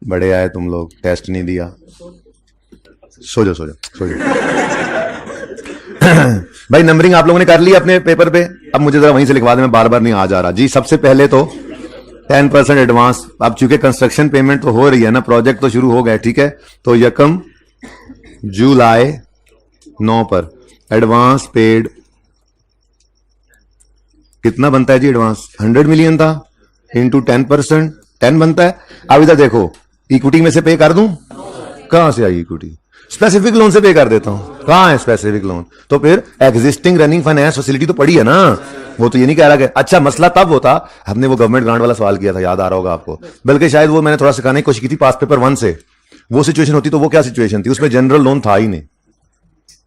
A: बड़े आए तुम लोग, टेस्ट नहीं दिया। सो जाओ भाई। नंबरिंग आप लोगों ने कर ली अपने पेपर पे, अब मुझे जरा वहीं से लिखवा दे, मैं बार बार नहीं आ रहा जी। सबसे पहले तो 10% एडवांस। अब चूंकि कंस्ट्रक्शन पेमेंट तो हो रही है ना, प्रोजेक्ट तो शुरू हो गया, ठीक है? तो यकम जुलाई 9 पर एडवांस पेड कितना बनता है जी? एडवांस 100 मिलियन था, इंटू 10%, 10 बनता है। अब इधर देखो, इक्विटी में से पे कर दूं? कहां से आई इक्विटी? स्पेसिफिक लोन से पे कर देता हूं। कहां है स्पेसिफिक लोन? तो फिर एग्जिस्टिंग रनिंग फाइनेंस फैसिलिटी तो पड़ी है ना। वो तो ये नहीं कह रहा कि अच्छा मसला तब होता, हमने वो गवर्नमेंट ग्रांट वाला सवाल किया था, याद आ रहा होगा आपको, बल्कि शायद वो मैंने थोड़ा सिखाने की कोशिश की थी पास पेपर 1 से। वो सिचुएशन होती तो वो क्या सिचुएशन थी? उसमें जनरल लोन था ही नहीं,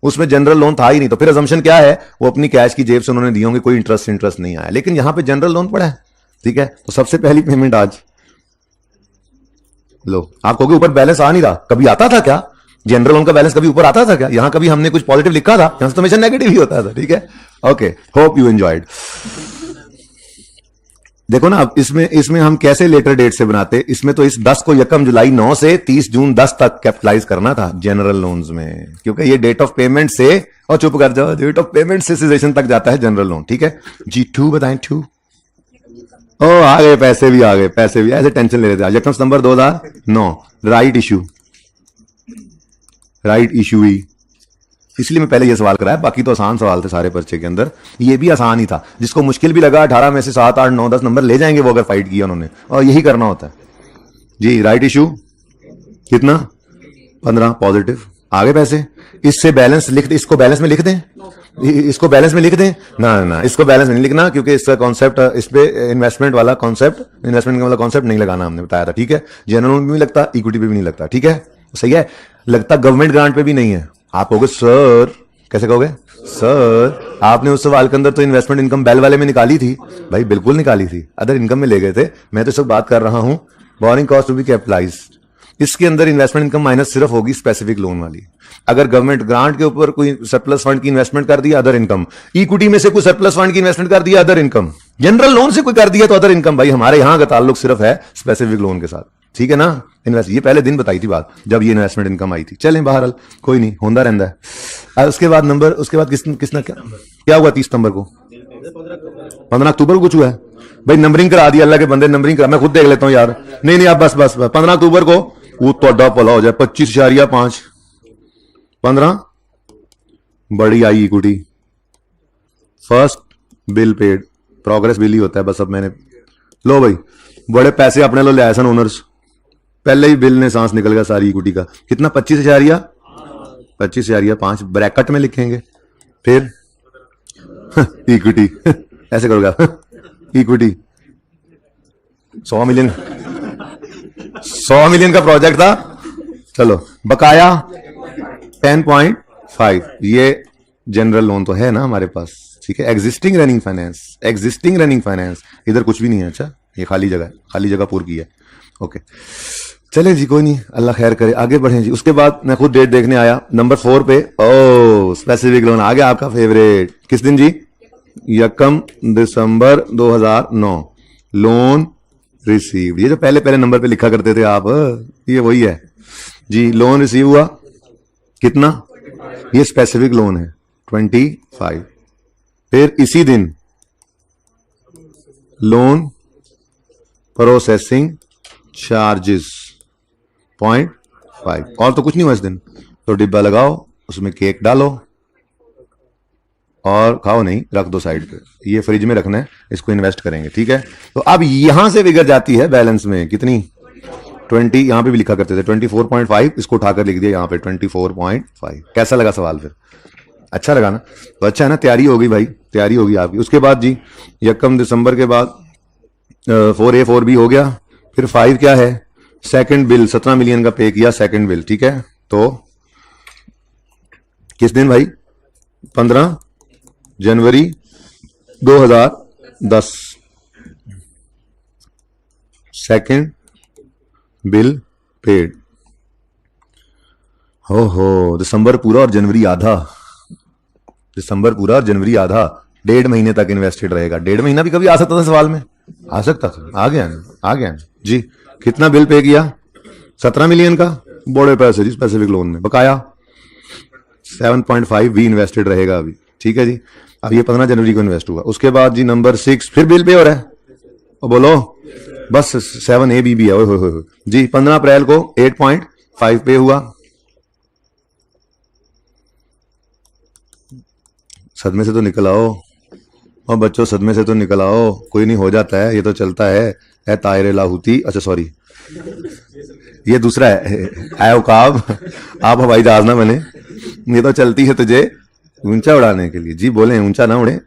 A: उसमें जनरल लोन था ही नहीं। तो फिर अजम्पशन क्या है? वो अपनी कैश की जेब से उन्होंने दिए होंगे, कोई इंटरेस्ट नहीं आया। लेकिन यहां पे जनरल लोन पड़ा है, ठीक है? तो सबसे पहली पेमेंट आज लो। आप कहोगे ऊपर बैलेंस आ नहीं रहा, कभी आता था क्या? जनरल लोन का बैलेंस कभी ऊपर आता था क्या? यहां कभी हमने कुछ पॉजिटिव लिखा था? यहां से तो हमेशा नेगेटिव ही होता था, ठीक है? Okay, hope you enjoyed. देखो ना, अब इसमें हम कैसे लेटर डेट से बनाते? इसमें तो इस 10 को यकम जुलाई 9 से 30 जून 10 तक कैपिटलाइज करना था जनरल लोन्स में, क्योंकि ये डेट ऑफ पेमेंट से, और चुप कर जाओ, डेट ऑफ पेमेंट से सीजेशन तक जाता है जनरल लोन, ठीक है जी? 2 बताएं, 2। ओ आ गए, पैसे भी आ गए, पैसे भी। ऐसे टेंशन ले रहे थे। यकम सितंबर 2009 राइट इशू हुई, इसलिए मैं पहले ये सवाल कराया। बाकी तो आसान सवाल थे सारे पर्चे के अंदर, ये भी आसान ही था। जिसको मुश्किल भी लगा 18 में से 7, 8, 9, 10 नंबर ले जाएंगे वो, अगर फाइट किया उन्होंने। और यही करना होता है जी। राइट इशू कितना? 15 पॉजिटिव। आगे पैसे, इससे बैलेंस लिख दे, इसको बैलेंस में लिख दें, इसको बैलेंस में लिख दें ना, इसको बैलेंस में नहीं लिखना, क्योंकि इसका कॉन्सेप्ट, इस पे इन्वेस्टमेंट वाला कॉन्सेप्ट, इन्वेस्टमेंट वाला कॉन्सेप्ट नहीं लगाना, हमने बताया था, ठीक है? जनरल में भी नहीं लगता, इक्विटी पे भी नहीं लगता, ठीक है? सही है? लगता गवर्नमेंट ग्रांट पे भी नहीं है। आप कहोगे सर, कैसे कहोगे? सर आपने उस सवाल के अंदर तो इन्वेस्टमेंट इनकम बेल वाले में निकाली थी भाई, बिल्कुल निकाली थी, अदर इनकम में ले गए थे। मैं तो सब बात कर रहा हूं borrowing cost to be capitalized, इसके अंदर इन्वेस्टमेंट इनकम माइनस सिर्फ होगी स्पेसिफिक लोन वाली। अगर गवर्नमेंट ग्रांट के ऊपर कोई सरप्लस फंड की इन्वेस्टमेंट कर दिया अदर इनकम, इक्विटी में से कोई सरप्लस फंड की इन्वेस्टमेंट कर दिया अदर इनकम, जनरल लोन से कोई कर दिया तो अदर इनकम। भाई हमारे यहां का ताल्लुक सिर्फ है स्पेसिफिक लोन के साथ, ठीक है ना। इन्वेस्ट ये पहले दिन बताई थी बात जब ये इन्वेस्टमेंट इनकम आई थी। चलें बहरहाल कोई नहीं, होता रहता है। उसके बाद नंबर, उसके बाद किसने क्या हुआ 30 सितंबर को, 15 अक्टूबर को कुछ हुआ है भाई। नंबरिंग करा दी अल्लाह के बंदे, नंबरिंग करा, मैं खुद देख लेता हूं यार। नहीं आप बस 15 अक्टूबर को वो तो भला हो जाए 25.5, 15 बड़ी आई equity, first bill paid, progress bill ही होता है बस। अब मैंने लो भाई बड़े पैसे अपने लो ले सन ओनर्स, पहले ही बिल ने सांस निकल गया सारी इक्विटी का। कितना 25.5 ब्रैकेट में लिखेंगे, फिर इक्विटी ऐसे करोगे आप इक्विटी 100 मिलियन का प्रोजेक्ट था। चलो बकाया 10.5, ये जनरल लोन तो है ना हमारे पास, ठीक है। एग्जिस्टिंग रनिंग फाइनेंस, इधर कुछ भी नहीं है। अच्छा ये खाली जगह पूरी की है, ओके। चले जी कोई नहीं, अल्लाह खैर करे, आगे बढ़े जी। उसके बाद मैं खुद डेट देखने आया नंबर 4 पे, ओ स्पेसिफिक लोन आ गया आपका फेवरेट। किस दिन जी, 1 दिसंबर 2009, लोन रिसीव। ये जो पहले नंबर पे लिखा करते थे आप, ये वही है जी। लोन रिसीव हुआ कितना, ये स्पेसिफिक लोन है 25। फिर इसी दिन लोन प्रोसेसिंग चार्जेस 0.5, और तो कुछ नहीं हुआ इस दिन। तो डिब्बा लगाओ, उसमें केक डालो और खाओ नहीं, रख दो साइड पे, ये फ्रिज में रखना है, इसको इन्वेस्ट करेंगे, ठीक है। तो अब यहां से बिगड़ जाती है बैलेंस में कितनी, 20, यहां पे भी लिखा करते थे 24.5, इसको उठाकर लिख दिया यहां पे 24.5। कैसा लगा सवाल फिर, अच्छा लगा ना। तो अच्छा है ना, तैयारी हो गई भाई, तैयारी होगी आपकी। उसके बाद जी 1 दिसंबर के बाद 4A 4B हो गया। फिर 5 क्या है, सेकंड बिल 17 मिलियन का पे किया, सेकंड बिल, ठीक है। तो किस दिन भाई, 15 जनवरी 2010, सेकंड बिल पेड। हो दिसंबर पूरा और जनवरी आधा, दिसंबर पूरा और जनवरी आधा, 1.5 महीने तक इन्वेस्टेड रहेगा। 1.5 महीना भी कभी आ सकता था सवाल में, आ सकता था, आ गया जी। कितना बिल पे किया, 17 मिलियन का, बड़े पैसे जी स्पेसिफिक लोन में। बकाया 7.5 भी इन्वेस्टेड रहेगा अभी, ठीक है जी। अब ये 15 जनवरी को इन्वेस्ट हुआ। उसके बाद जी नंबर 6 फिर बिल पे हो रहा है, और बोलो बस 7A भी है, ओए जी। 15 अप्रैल को 8.5 पे हुआ। सदमे से तो निकल आओ, और बच्चों सदमे से तो निकल आओ, कोई नहीं, हो जाता है, ये तो चलता है तायरे लाहूती, अच्छा सॉरी ये दूसरा है उकाब, आप हवाई जहाज ना बने, ये तो चलती है तुझे ऊंचा उड़ाने के लिए। जी बोले ऊंचा ना उड़े,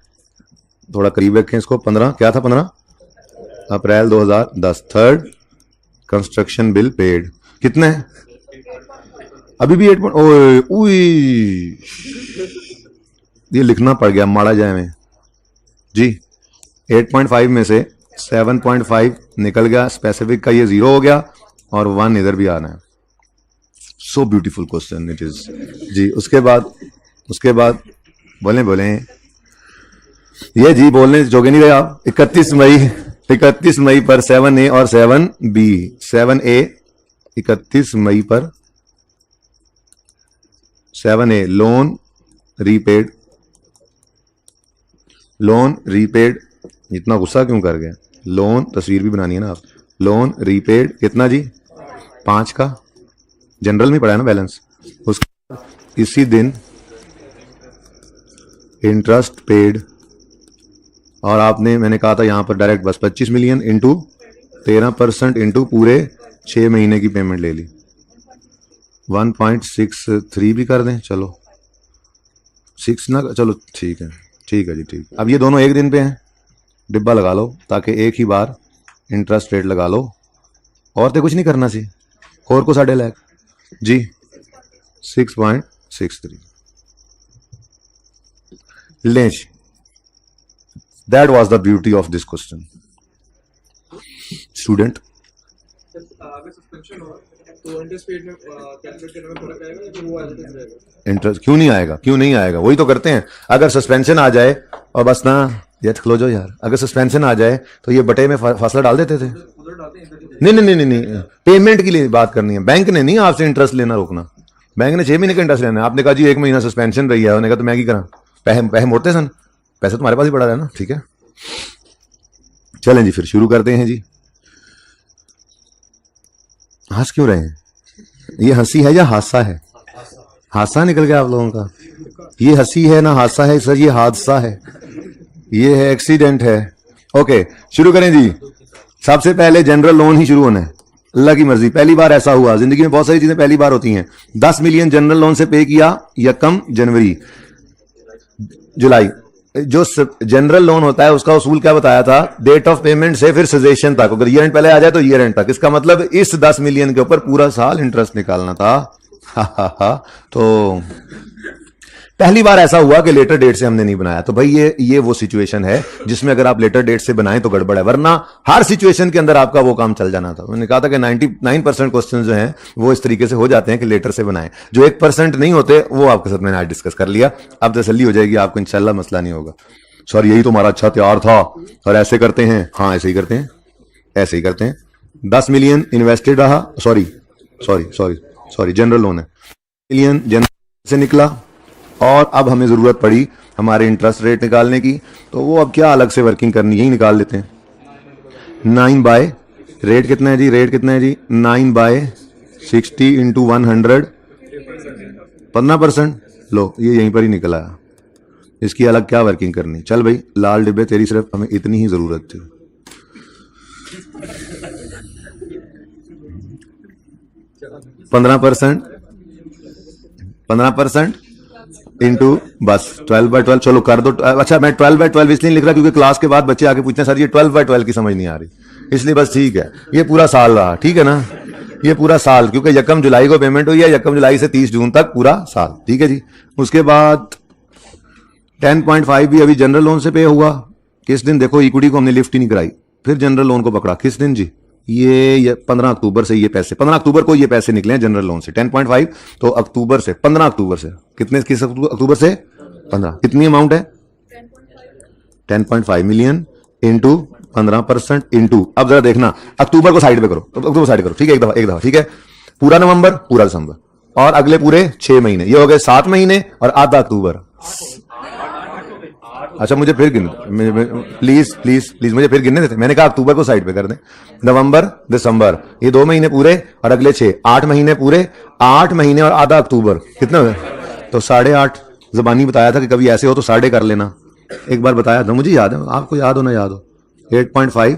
A: थोड़ा करीब रखें इसको। 15 क्या था, 15 अप्रैल 2010, थर्ड कंस्ट्रक्शन बिल पेड। कितने अभी भी 8, ये लिखना पड़ गया माड़ा जाए में जी। 8.5 में से 7.5 निकल गया, स्पेसिफिक का ये 0 हो गया, और 1 इधर भी आना है। So beautiful question it is जी। उसके बाद बोले ये जी बोलने जोगे नहीं रहे आप। 31 मई पर 7A और 7B, 7A 31 मई पर 7A लोन रीपेड। इतना गुस्सा क्यों कर गए, लोन तस्वीर भी बनानी है ना आप। लोन रीपेड कितना जी, 5 का, जनरल में पड़ा है ना बैलेंस। उसके इसी दिन इंटरेस्ट पेड, और आपने, मैंने कहा था यहां पर डायरेक्ट बस 25 मिलियन इंटू 13% इंटू पूरे 6 महीने की पेमेंट ले ली। 1.63 भी कर दें, चलो 6 ना, चलो ठीक है जी, ठीक। अब ये दोनों एक दिन पे हैं, डिब्बा लगा लो ताकि एक ही बार इंटरेस्ट रेट लगा लो, और तो कुछ नहीं करना सी, और को 1.5 लाख जी। 6.63 लें जी, that was the beauty of this question student.
B: अगर सस्पेंशन हो तो इंटरेस्ट पेड में कैलकुलेट करने में फर्क आएगा या फिर वो एज इट इज रहेगा?
A: इंटरेस्ट क्यों नहीं आएगा, क्यों नहीं आएगा, वही तो करते हैं। अगर सस्पेंशन आ जाए और बस ना ये खलो जो यार, अगर सस्पेंशन आ जाए तो ये बटे में फासला डाल देते थे।
B: उधर डालते हैं
A: नहीं नहीं नहीं नहीं, पेमेंट के लिए बात करनी है। बैंक ने नहीं आपसे इंटरेस्ट लेना रोकना, बैंक ने 6 महीने का इंटरेस्ट लेना है। आपने कहा जी 1 महीना सस्पेंशन रही है, उन्होंने कहा तो मैं की करा, पैसे मोड़ते सन, पैसे तुम्हारे पास ही पड़ा है ना, ठीक है। चलें जी फिर शुरू करते हैं जी। हंस क्यों रहे हैं, ये हंसी है या हादसा है? हादसा निकल गया आप लोगों का, ये हंसी है ना हादसा है सर, ये हादसा है, ये है एक्सीडेंट है। ओके शुरू करें जी। सबसे पहले जनरल लोन ही शुरू होना है, अल्लाह की मर्जी। पहली बार ऐसा हुआ जिंदगी में, बहुत सारी चीजें पहली बार होती हैं। 10 मिलियन जनरल लोन से पे किया 1 जनवरी जुलाई। जो जनरल लोन होता है उसका उसूल क्या बताया था, डेट ऑफ पेमेंट से फिर सजेशन तक, अगर ईयर एंड पहले आ जाए तो ईयर एंड तक। इसका मतलब इस 10 मिलियन के ऊपर पूरा साल इंटरेस्ट निकालना था। तो पहली बार ऐसा हुआ कि लेटर डेट से हमने नहीं बनाया, तो भाई ये वो सिचुएशन है जिसमें अगर आप लेटर डेट से बनाएं तो गड़बड़ है, वरना हर सिचुएशन के अंदर आपका वो काम चल जाना था। मैंने कहा था कि 99% क्वेश्चन जो हैं वो इस तरीके से हो जाते हैं कि लेटर से बनाएं। जो 1% नहीं होते वो आपके साथ मैंने आज डिस्कस कर लिया, अब तसल्ली हो जाएगी आपको, इंशाल्लाह मसला नहीं होगा। सर यही तो हमारा अच्छा तैयार था सर, ऐसे करते हैं, हाँ ऐसे ही करते हैं, ऐसे ही करते हैं। 10 मिलियन इन्वेस्टेड रहा, सॉरी जनरल लोन है, मिलियन जनरल से निकला और अब हमें जरूरत पड़ी हमारे इंटरेस्ट रेट निकालने की, तो वो अब क्या अलग से वर्किंग करनी, यही निकाल लेते हैं। 9 बाय रेट कितना है जी, रेट कितना है जी 9 बाय 60 इंटू 100 15%। लो ये यहीं पर ही निकल आया, इसकी अलग क्या वर्किंग करनी। चल भाई लाल डिब्बे तेरी सिर्फ हमें इतनी ही जरूरत थी। 15% इंटू बस 12/12, चलो कर दो। अच्छा मैं 12/12 इसलिए लिख रहा क्योंकि क्लास के बाद बच्चे आके पूछते हैं सर ये 12/12 की समझ नहीं आ रही, इसलिए बस ठीक है, ये पूरा साल रहा, ठीक है ना, ये पूरा साल, क्योंकि 1 जुलाई को पेमेंट हुई है, 1 जुलाई से 30 जून तक पूरा साल, ठीक है जी। उसके बाद 10.5 भी अभी जनरल लोन से पे हुआ, किस दिन देखो, इक्विटी को हमने लिफ्ट ही नहीं कराई, फिर जनरल लोन को पकड़ा, किस दिन जी, ये 15 अक्टूबर से ये पैसे, 15 अक्टूबर को ये पैसे निकले हैं जनरल लोन से 10.5, तो अक्टूबर से 15 अक्टूबर से कितने, किस अक्टूबर से 15, कितनी अमाउंट है 10.5 मिलियन इंटू 15% इंटू, अब जरा देखना अक्टूबर को साइड पे करो, तो अक्टूबर साइड करो, ठीक है, एक दफा ठीक है, पूरा नवंबर पूरा दिसंबर और अगले पूरे 6 महीने, ये हो गए 7 महीने और आधा अक्टूबर। अच्छा मुझे फिर गिन, प्लीज मुझे फिर गिनने देते, मैंने कहा अक्टूबर को साइड पे कर दें, नवंबर दिसंबर ये 2 महीने पूरे और अगले 6, 8 महीने पूरे, 8 महीने और आधा अक्टूबर, कितना हुए, तो 8.5, जबानी बताया था कि कभी ऐसे हो तो 1.5 कर लेना, एक बार बताया था, मुझे याद है, आपको याद हो ना याद हो, 8.5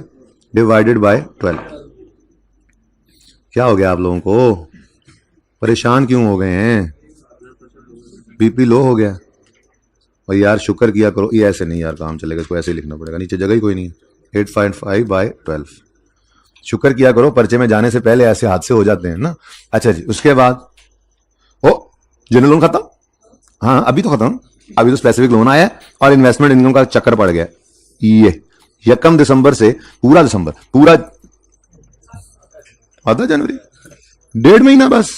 A: डिवाइडेड बाय 12। क्या हो गया आप लोगों को, परेशान क्यों हो गए हैं, बीपी लो हो गया, और यार शुक्र किया करो, ये ऐसे नहीं यार काम चलेगा, इसको ऐसे लिखना पड़ेगा, नीचे जगह ही कोई नहीं है, 8.5 बाय 12, शुक्र किया करो, पर्चे में जाने से पहले ऐसे हादसे हो जाते हैं ना। अच्छा जी, उसके बाद ओ जनरल लोन खत्म, हाँ अभी तो खत्म, अभी तो स्पेसिफिक लोन आया और इन्वेस्टमेंट इनकम का चक्कर पड़ गया, ये 1 दिसंबर से पूरा दिसंबर, पूरा आधा जनवरी, 1.5 महीना बस,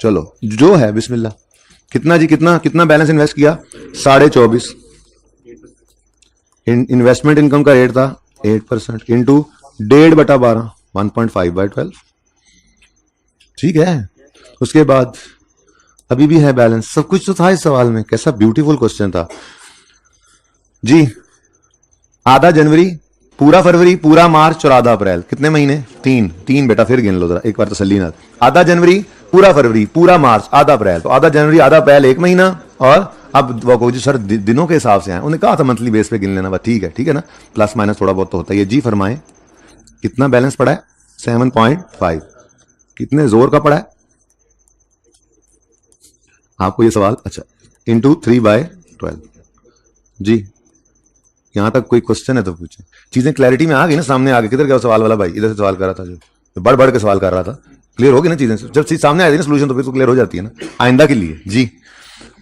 A: चलो जो है बिस्मिल्लाह, कितना जी, कितना बैलेंस इन्वेस्ट किया 24.5, इन्वेस्टमेंट इनकम का रेट था 8% इंटू 1.5/12 1.5 बाय 12, ठीक है। उसके बाद अभी भी है बैलेंस, सब कुछ तो था इस सवाल में, कैसा ब्यूटीफुल क्वेश्चन था जी। आधा जनवरी, पूरा फरवरी, पूरा मार्च और आधा अप्रैल, कितने महीने, 3 बेटा फिर गिन लो जरा एक बार तसल्ली ना, आधा जनवरी, पूरा फरवरी, पूरा मार्च, आधा अप्रैल, तो आधा जनवरी आधा अप्रैल 1 महीना, और अब वो को जी सर दिनों के हिसाब से आए, उन्होंने कहा था मंथली बेस पे गिन लेना, बस ठीक है ना, प्लस माइनस थोड़ा बहुत तो होता है। ये जी फरमाएं कितना बैलेंस पड़ा है 7.5, कितने जोर का पड़ा है आपको ये सवाल, अच्छा इंटू 3/12 जी। यहां तक कोई क्वेश्चन है तो पूछे, चीजें क्लैरिटी में आ गई ना, सामने आ गई, किधर गया सवाल वाला भाई, इधर से सवाल कर रहा था जो बढ़ के सवाल कर रहा था, क्लियर हो गई ना चीजें, जब चीज सामने आ जाती है ना सोल्यूशन तो फिर तो क्लियर हो जाती है ना, आइंदा के लिए जी।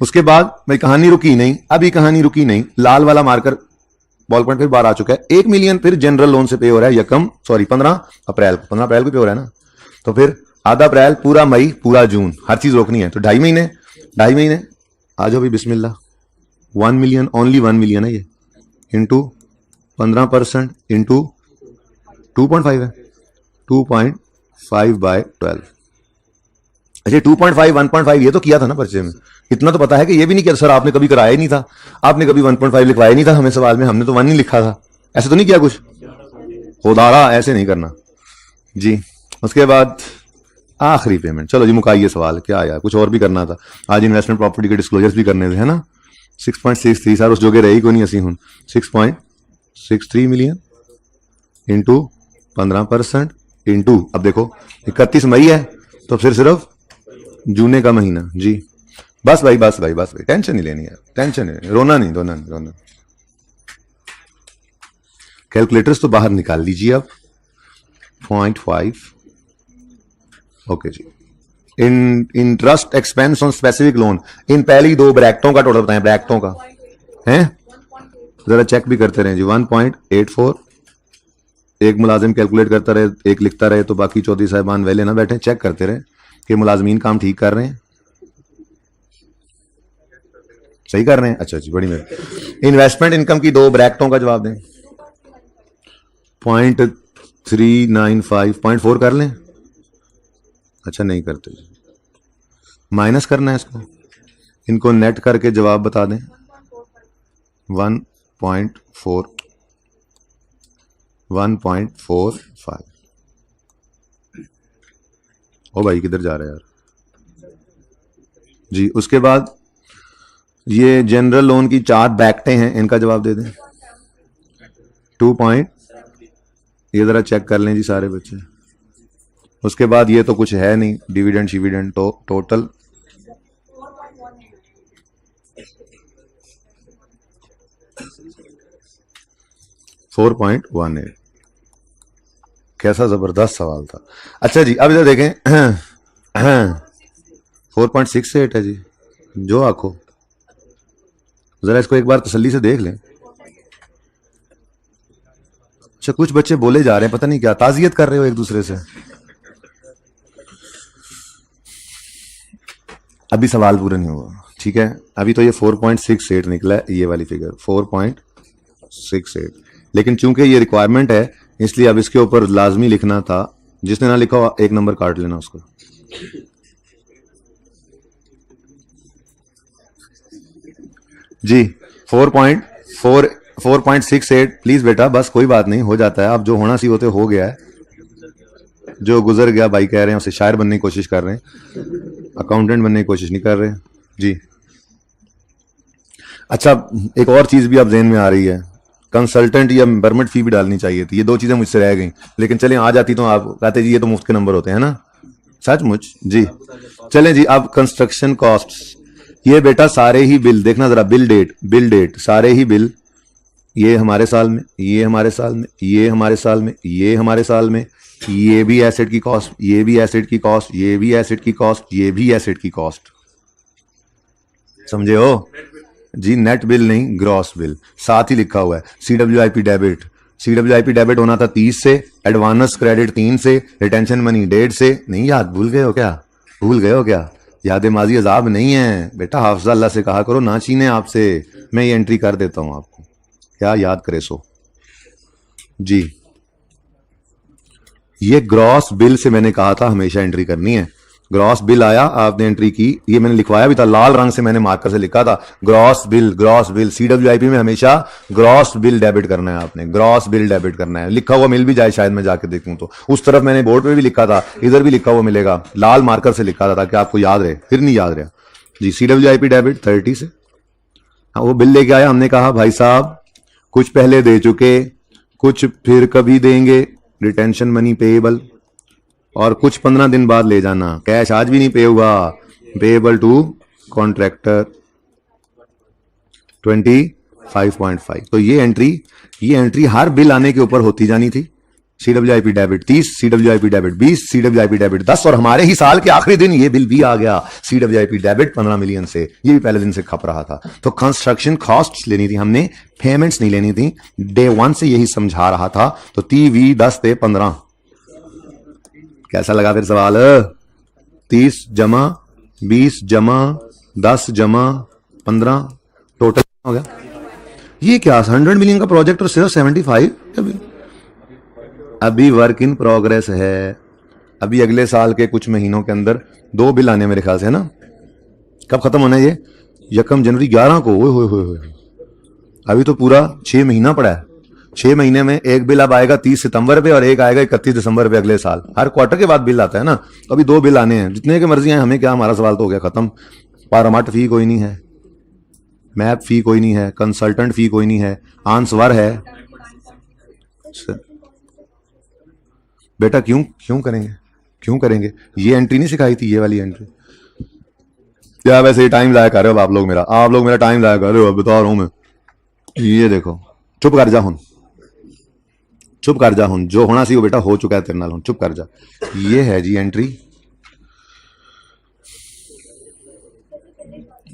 A: उसके बाद भाई कहानी रुकी नहीं, अभी कहानी रुकी नहीं, लाल वाला मार्कर बॉल पॉइंट फिर बाहर आ चुका है। 1 मिलियन फिर जनरल लोन से पे हो रहा है 15 अप्रैल को पे हो रहा है ना, तो फिर आधा अप्रैल, पूरा मई, पूरा जून, हर चीज रोकनी है, तो 2.5 महीने आ जाओ भाई बिस्मिल्लाह। 1 मिलियन, ओनली 1 मिलियन है ये, इंटू 15% इंटू 2.5 है, 2.5 बाय 12। अच्छा 2.5 1.5 ये तो किया था ना पर्चे में, इतना तो पता है कि ये भी नहीं किया सर आपने कभी कराया ही नहीं था, आपने कभी 1.5 लिखवाया नहीं था हमें सवाल में, हमने तो 1 नहीं लिखा था, ऐसे तो नहीं किया कुछ, खुदारा ऐसे नहीं करना जी। उसके बाद आखिरी पेमेंट, चलो जी मुकाइए सवाल, क्या यार कुछ और भी करना था आज, इन्वेस्टमेंट प्रॉपर्टी के डिस्क्लोजर्स भी करने थे है ना। 6.63 सर उस जोगे रही को नहीं असी हूं, 6.63 मिलियन इंटू 15% इंटू, अब देखो 31 मई है तो फिर सिर्फ जूने का महीना जी। बस भाई टेंशन नहीं लेनी है, टेंशन नहीं, रोना नहीं। कैलकुलेटर्स तो बाहर निकाल लीजिए अब। 0.5 ओके जी। Interest expense on specific loan, इन पहली 2 ब्रैकेटों का टोटल बताएं, ब्रैकेटों का है, जरा चेक भी करते रहे जी। 1.84, एक मुलाजिम कैलकुलेट करता रहे, एक लिखता रहे, तो बाकी चौधरी साहबान वेले ना बैठे, चेक करते रहे कि मुलाजमीन काम ठीक कर रहे हैं, सही कर रहे हैं। अच्छा जी बड़ी मेहरबानी। इन्वेस्टमेंट इनकम की 2 ब्रैकेटों का जवाब दें। 0.395, 0.4 कर लें, अच्छा नहीं करते, माइनस करना है इसको, इनको नेट करके जवाब बता दें। 1.45। ओ भाई किधर जा रहा है यार जी। उसके बाद ये जनरल लोन की 4 ब्रैकेटें हैं, इनका जवाब दे दें। 2. ये जरा चेक कर लें जी सारे बच्चे। उसके बाद ये तो कुछ है नहीं, डिविडेंड शिविडेंड, तो टोटल 4.18। कैसा जबरदस्त सवाल था। अच्छा जी अब इधर देखें 4.68 है जी, जो आंखो जरा इसको एक बार तसल्ली से देख लें। अच्छा कुछ बच्चे बोले जा रहे हैं, पता नहीं क्या ताजियत कर रहे हो एक दूसरे से। अभी सवाल पूरा नहीं हुआ, ठीक है, अभी तो ये 4.68 निकला है, ये वाली फिगर 4.68, लेकिन चूंकि ये रिक्वायरमेंट है इसलिए अब इसके ऊपर लाजमी लिखना था, जिसने ना लिखा हो 1 नंबर काट लेना उसको। जी 4.68 प्लीज बेटा, बस कोई बात नहीं, हो जाता है, अब जो होना सी होते हो गया है, जो गुजर गया भाई कह रहे हैं उसे शायर बनने की कोशिश कर रहे हैं, अकाउंटेंट बनने की कोशिश नहीं कर रहे जी। अच्छा एक और चीज भी अब ज़हन में आ रही है, कंसल्टेंट या परमिट फी भी डालनी चाहिए थी, ये 2 चीजें मुझसे रह गई, लेकिन चलें आ जाती तो आप कहते जी ये तो मुफ्त के नंबर होते हैं ना, सचमुच जी। चलें जी अब कंस्ट्रक्शन कॉस्ट्स, ये बेटा सारे ही बिल देखना जरा, बिल डेट सारे ही बिल, ये हमारे साल में, ये हमारे साल में, ये हमारे साल में, ये हमारे साल में, ये भी एसेट की कॉस्ट, ये भी एसेट की कॉस्ट, ये भी एसेट की कॉस्ट, ये भी एसेट की कॉस्ट, समझे हो जी। नेट बिल नहीं, ग्रॉस बिल, साथ ही लिखा हुआ है। CWIP डेबिट, CWIP डेबिट होना था 30 से, एडवांस क्रेडिट 3 से, रिटेंशन मनी 1.5 से। नहीं याद भूल गए हो क्या, याद माजी अजाब नहीं है बेटा, हाफिज़ अल्लाह से कहा करो ना छीने आपसे, मैं ये एंट्री कर देता हूं आपको, क्या याद करे सो जी। ये ग्रॉस बिल से मैंने कहा था हमेशा एंट्री करनी है, ग्रॉस बिल आया आपने एंट्री की, ये मैंने लिखवाया भी था, लाल रंग से मैंने मार्कर से लिखा था, ग्रॉस बिल। CWIP में हमेशा ग्रॉस बिल डेबिट करना है आपने, ग्रॉस बिल डेबिट करना है, लिखा हुआ मिल भी जाए शायद मैं जाके देखूं तो, उस तरफ मैंने बोर्ड पे भी लिखा था, इधर भी लिखा हुआ मिलेगा, लाल मार्कर से लिखा था ताकि आपको याद रहे, फिर नहीं याद रहा जी। CWIP डेबिट 30 से, हाँ वो बिल लेके आया, हमने कहा भाई साहब कुछ पहले दे चुके, कुछ फिर कभी देंगे, रिटेंशन मनी पेएबल, और कुछ 15 दिन बाद ले जाना, कैश आज भी नहीं पे हुआ, पेएबल टू कॉन्ट्रैक्टर 25.5। तो ये एंट्री हर बिल आने के ऊपर होती जानी थी, CWIP debit 30, CWIP debit 20, CWIP debit 10 और हमारे ही साल के आखिरी दिन ये बिल भी आ गया CWIP डेबिट 15 मिलियन से, ये भी पहले दिन से खप रहा था। तो कंस्ट्रक्शन कॉस्ट लेनी थी हमने, पेमेंट्स नहीं लेनी थी। डे 1 से यही समझा रहा था। तो 30 10 ते 15, कैसा लगा फिर सवाल? 30 जमा 20 जमा 10 जमा 15 टोटल हो गया। ये क्या 100 मिलियन का प्रोजेक्ट और सिर्फ 75? अभी वर्क इन प्रोग्रेस है। अभी अगले साल के कुछ महीनों के अंदर 2 बिल आने मेरे ख्याल से, है ना? कब खत्म होना है ये? 1 जनवरी 11 को। ओए होए होए, अभी तो पूरा 6 महीना पड़ा है। 6 महीने में एक बिल अब आएगा 30 सितंबर पे और एक आएगा 31 दिसंबर पे अगले साल। हर क्वार्टर के बाद बिल आता है ना। अभी 2 बिल आने हैं, जितने की मर्जी है, हमें क्या, हमारा सवाल तो हो गया खत्म। पारामाट फी कोई नहीं है, मैप फी कोई नहीं है, कंसल्टेंट फी कोई नहीं है, आंसवर है। बेटा क्यों करेंगे? ये एंट्री नहीं सिखाई थी, ये वाली एंट्री? या वैसे ही टाइम लाया कर रहे हो आप लोग मेरा टाइम लाया कर रहे हो, बता रहा हूं मैं। ये देखो, चुप कर जा हुन, जो होना सी वो बेटा हो चुका है तेरे नाल, हुन चुप कर जा। ये है जी एंट्री।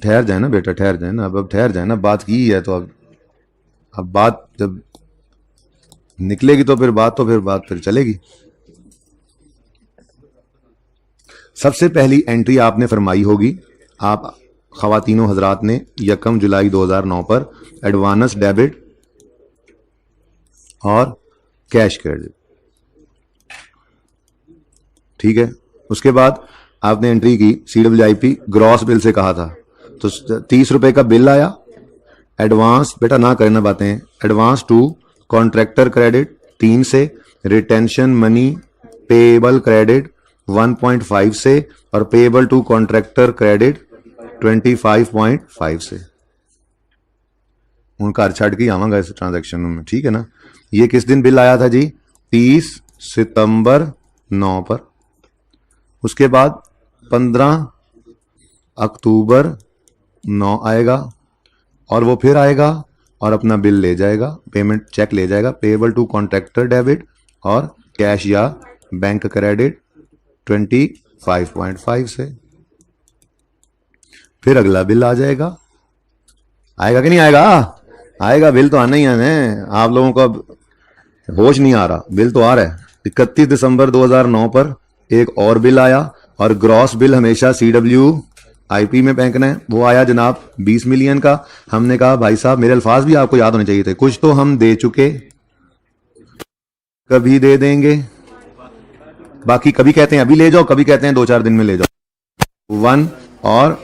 A: ठहर जाए ना बेटा, ठहर जाए ना, अब ठहर जाए ना, बात की है तो अब बात जब निकलेगी तो फिर बात फिर चलेगी। सबसे पहली एंट्री आपने फरमाई होगी, आप खवातीनों हजरात ने 1 जुलाई 2009 पर एडवांस डेबिट और कैश क्रेडिट, ठीक है। उसके बाद आपने एंट्री की CWIP ग्रॉस बिल से कहा था, तो 30 रुपए का बिल आया। एडवांस, बेटा ना करना बातें, एडवांस टू कॉन्ट्रैक्टर क्रेडिट 3 से, रिटेंशन मनी पेएबल क्रेडिट 1.5 से और पेएबल टू कॉन्ट्रैक्टर क्रेडिट 25.5 से। हूँ घर छड़ के आवांगा इस ट्रांजैक्शन में, ठीक है ना। ये किस दिन बिल आया था जी? 30 सितंबर 9 पर। उसके बाद 15 अक्टूबर 9 आएगा और वो फिर आएगा और अपना बिल ले जाएगा, पेमेंट चेक ले जाएगा, पेएबल टू कॉन्ट्रैक्टर डेबिट और कैश या बैंक क्रेडिट 25.5 से। फिर अगला बिल आ जाएगा कि नहीं आएगा? आएगा, बिल तो आना ही है। आप लोगों को अब होश नहीं आ रहा, बिल तो आ रहा है। 31 दिसंबर 2009 पर एक और बिल आया और ग्रॉस बिल हमेशा CWIP में फेंकना है। वो आया जनाब 20 मिलियन का। हमने कहा भाई साहब, मेरे अल्फाज भी आपको याद होने चाहिए थे, कुछ तो हम दे चुके, कभी दे देंगे, बाकी कभी कहते हैं अभी ले जाओ, कभी कहते हैं 2-4 दिन में ले जाओ। 1 और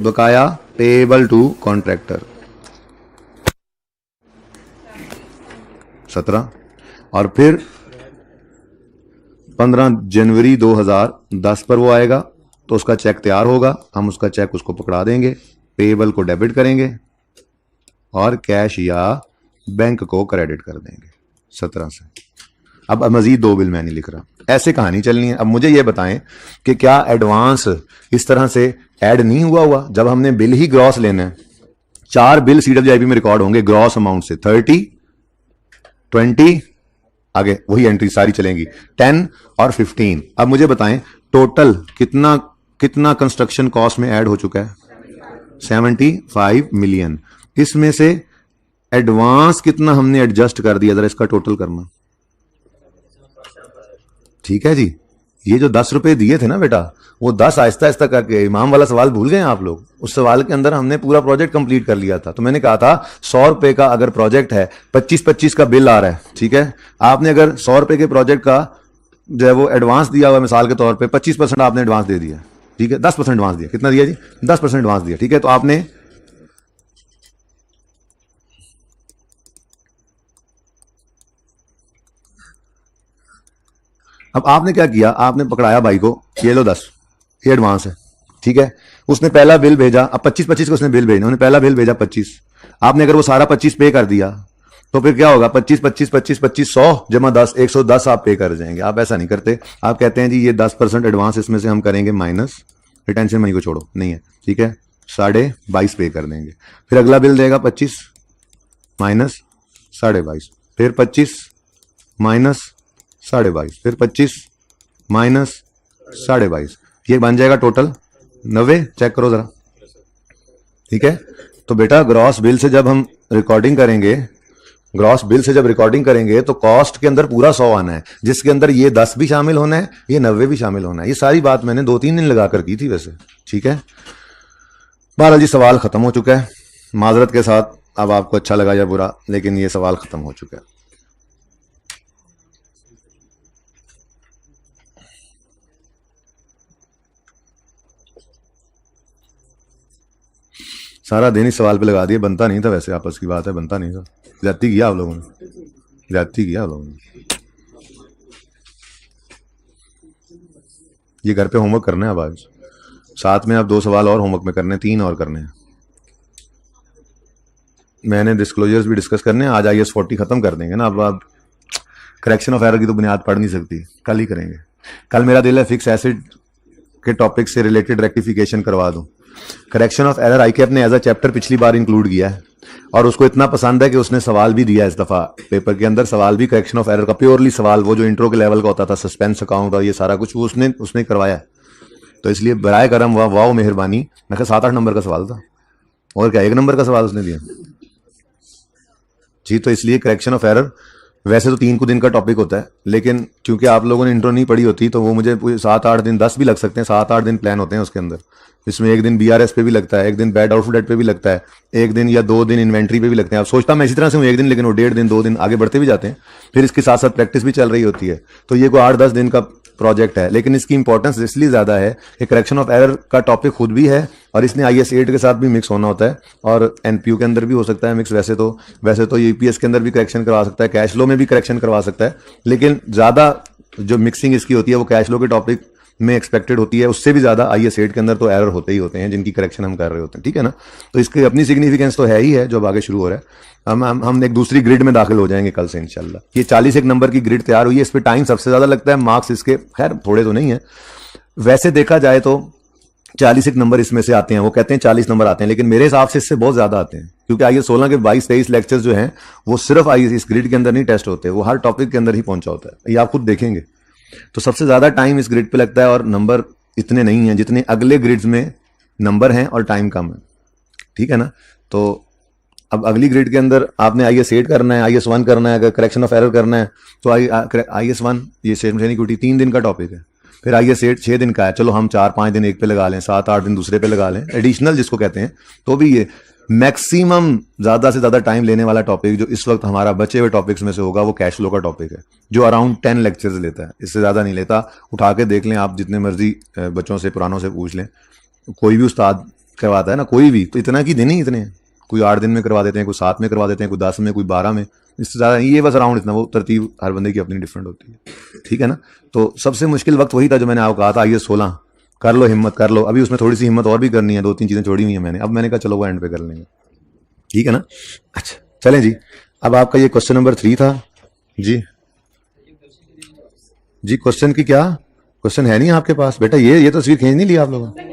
A: बकाया पेएबल टू कॉन्ट्रैक्टर 17 और फिर 15 जनवरी 2010 पर वो आएगा, तो उसका चेक तैयार होगा, हम उसका चेक उसको पकड़ा देंगे, पेएबल को डेबिट करेंगे और कैश या बैंक को क्रेडिट कर देंगे 17 से। अब मजीद 2 बिल मैं नहीं लिख रहा, ऐसे कहानी चलनी है। अब मुझे ये बताएं कि क्या एडवांस इस तरह से ऐड नहीं हुआ? जब हमने बिल ही ग्रॉस लेना है, 4 बिल CWIP में रिकॉर्ड होंगे ग्रॉस अमाउंट से, 30, 20, आगे वही एंट्री सारी चलेंगी, 10 और 15। अब मुझे बताएं टोटल कितना कंस्ट्रक्शन कॉस्ट में ऐड हो चुका है? 75 मिलियन। इसमें से एडवांस कितना हमने एडजस्ट कर दिया, जरा इसका टोटल करना, ठीक है जी। ये जो 10 रुपए दिए थे ना बेटा, वो 10 आहिस्ता आहिस्ता करके, इमाम वाला सवाल भूल गए आप लोग? उस सवाल के अंदर हमने पूरा प्रोजेक्ट कंप्लीट कर लिया था। तो मैंने कहा था 100 रुपए का अगर प्रोजेक्ट है, 25-25 का बिल आ रहा है, ठीक है। आपने अगर 100 रुपए के प्रोजेक्ट का जो है वो एडवांस दिया हुआ, मिसाल के तौर पे 25% आपने एडवांस दे दिया, ठीक है, 10% एडवांस दिया। कितना दिया जी? 10% एडवांस दिया, ठीक है। तो आपने अब आपने क्या किया, आपने पकड़ाया भाई को, ये लो 10, ये एडवांस है, ठीक है। उसने पहला बिल भेजा, अब 25-25 को उसने बिल भेजा, उन्होंने पहला बिल भेजा 25, आपने अगर वो सारा 25 पे कर दिया तो फिर क्या होगा? 25 100 जमा 10 110 आप पे कर जाएंगे। आप ऐसा नहीं करते, आप कहते हैं जी ये 10% एडवांस, इसमें से हम करेंगे माइनस, रिटेंशन मनी को छोड़ो, नहीं है, ठीक है, 22.5 पे कर देंगे। फिर अगला बिल देगा 25 माइनस 22.5, फिर 25 माइनस 22.5, फिर 25 माइनस 22.5, ये बन जाएगा टोटल 90। चेक करो जरा, ठीक है। तो बेटा ग्रॉस बिल से जब हम रिकॉर्डिंग करेंगे, ग्रॉस बिल से जब रिकॉर्डिंग करेंगे तो कॉस्ट के अंदर पूरा 100 आना है, जिसके अंदर ये 10 भी शामिल होना है, ये 90 भी शामिल होना है। ये सारी बात मैंने 2-3 दिन लगाकर की थी वैसे, ठीक है। बहरहाल जी सवाल खत्म हो चुका है, माजरत के साथ। अब आपको अच्छा लगा या बुरा, लेकिन ये सवाल खत्म हो चुका है। सारा दिन ही सवाल पे लगा दिया, बनता नहीं था वैसे, आपस की बात है, बनता नहीं था। ज्यादती किया आप लोगों ने, ज्यादती किया आप लोगों ने। ये घर पे होमवर्क करना है अब आज, साथ में अब 2 सवाल और होमवर्क में करने हैं, 3 और करने हैं। मैंने डिस्क्लोजर्स भी डिस्कस करने हैं आज। IAS 40 खत्म कर देंगे ना। अब करेक्शन ऑफ एरर की तो बुनियाद पढ़ नहीं सकती, कल ही करेंगे। कल मेरा दिल है फिक्स एसिड के टॉपिक से रिलेटेड रेक्टिफिकेशन करवा दूं। करेक्शन ऑफ एरर ICAP ने एज अ चैप्टर पिछली बार इंक्लूड किया है, और उसको इतना पसंद है कि उसने सवाल भी दिया इस दफा पेपर के अंदर। सवाल भी करेक्शन ऑफ एरर का, प्योरली सवाल, वो जो इंट्रो के लेवल का होता था, सस्पेंस अकाउंट और ये सारा कुछ, वो उसने करवाया है। तो इसलिए बराए करम वाह मेहरबानी। मैं कहा 7-8 नंबर का सवाल था, और क्या 1 नंबर का सवाल उसने दिया जी। तो इसलिए करेक्शन ऑफ एरर वैसे तो 3 को दिन का टॉपिक होता है, लेकिन क्योंकि आप लोगों ने इंट्रो नहीं पढ़ी होती तो वो मुझे 7-8 दिन, 10 भी लग सकते हैं, 7-8 दिन प्लान होते हैं उसके अंदर। इसमें 1 दिन BRS पे भी लगता है, 1 दिन बैड आउटफुट डेट पे भी लगता है, 1 दिन या 2 दिन इन्वेंट्री पे भी लगते हैं। अब सोचता मैं इसी तरह से हूँ 1 दिन, लेकिन वो 1.5 दिन 2 दिन आगे बढ़ते भी जाते हैं। फिर इसके साथ साथ प्रैक्टिस भी चल रही होती है, तो ये कोई 8-10 दिन का प्रोजेक्ट है। लेकिन इसकी इंपॉर्टेंस इसलिए ज़्यादा है कि करेक्शन ऑफ एरर का टॉपिक खुद भी है, और इसने IAS 8 के साथ भी मिक्स होना होता है, और NPU के अंदर भी हो सकता है मिक्स। वैसे तो EPS के अंदर भी करेक्शन करवा सकता है, कैश फ्लो में भी करेक्शन करवा सकता है, लेकिन ज़्यादा जो मिक्सिंग इसकी होती है वो कैश फ्लो के टॉपिक में एक्सपेक्टेड होती है। उससे भी ज़्यादा IAS 8 के अंदर तो एरर होते ही होते हैं जिनकी करेक्शन हम कर रहे होते हैं, ठीक है ना। तो इसकी अपनी सिग्निफिकेंस तो है ही है, जो अब आगे शुरू हो रहा है। हम एक दूसरी ग्रिड में दाखिल हो जाएंगे कल से इंशाल्लाह। ये 41 नंबर की ग्रिड तैयार हुई है, इस पर टाइम सबसे ज़्यादा लगता है, मार्क्स इसके खैर थोड़े तो नहीं है। वैसे देखा जाए तो 41 नंबर इसमें से आते हैं, वो कहते हैं 40 नंबर आते हैं, लेकिन मेरे हिसाब से इससे बहुत ज़्यादा आते हैं, क्योंकि IAS 16 के 22-23 लेक्चर्स जो हैं वो सिर्फ IAS इस ग्रिड के अंदर नहीं टेस्ट होते, वो हर टॉपिक के अंदर ही पहुंचा होता है, ये आप खुद देखेंगे। तो सबसे ज़्यादा टाइम इस ग्रिड पे लगता है, और नंबर इतने नहीं हैं जितने अगले ग्रिड्स में नंबर हैं, और टाइम कम है, ठीक है ना। तो अब अगली ग्रिड के अंदर आपने IAS 8 करना है, IAS 1 करना है, अगर करेक्शन ऑफ एरर करना है तो IAS 1 ये सेनिक्विटी 3 दिन का टॉपिक है, फिर IAS 8 6 दिन का है। चलो हम 4-5 दिन एक पे लगा लें, 7-8 दिन दूसरे पे लगा लें, एडिशनल जिसको कहते हैं। तो भी ये मैक्सिमम ज़्यादा से ज़्यादा टाइम लेने वाला टॉपिक जो इस वक्त हमारा बचे हुए टॉपिक्स में से होगा वो कैश फ्लो का टॉपिक है, जो अराउंड 10 लेक्चर्स लेता है, इससे ज़्यादा नहीं लेता। उठा के देख लें आप, जितने मर्जी बच्चों से पुरानों से पूछ लें, कोई भी उस्ताद करवाता है ना, कोई भी, तो इतना की दिन ही इतने हैं। कोई 8 दिन में करवा देते हैं, कोई 7 में करवा देते हैं, कोई 10 में, कोई 12 में, इससे ज़्यादा ये बस अराउंड इतना। वो तरतीब हर बंदे की अपनी डिफरेंट होती है, ठीक है ना। तो सबसे मुश्किल वक्त वही था जो मैंने आपको कहा था, IAS 16 कर लो, हिम्मत कर लो। अभी उसमें थोड़ी सी हिम्मत और भी करनी है, 2-3 चीज़ें छोड़ी हुई हैं मैंने, अब मैंने कहा चलो वो एंड पे कर लेंगे, ठीक है ना। अच्छा चलें जी, अब आपका ये क्वेश्चन नंबर 3 था जी। जी क्वेश्चन की क्या, क्वेश्चन है नहीं आपके पास बेटा? ये तस्वीर खींच नहीं ली आप लोगों ने?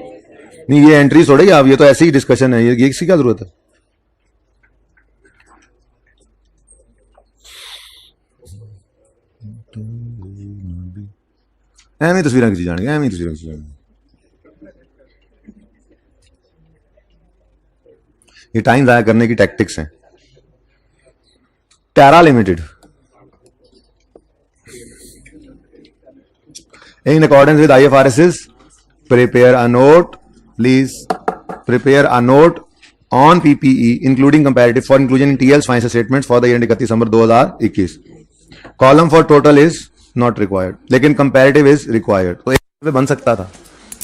A: नहीं, ये एंट्री छोड़े आप, ये तो ऐसे ही डिस्कशन है, ये इसकी क्या जरूरत है? एवं तस्वीर खींची जाएंगे, एवं तस्वीर खींची जाएंगे। ये टाइम ज़ाया करने की टैक्टिक्स हैं। टारा limited in accordance with IFRS prepare a note, please prepare a note on PPE including comparative for inclusion in TL's financial statements for the year 31 December 2021. Column for total is not required, लेकिन comparative is required. तो एक सफे बन सकता था,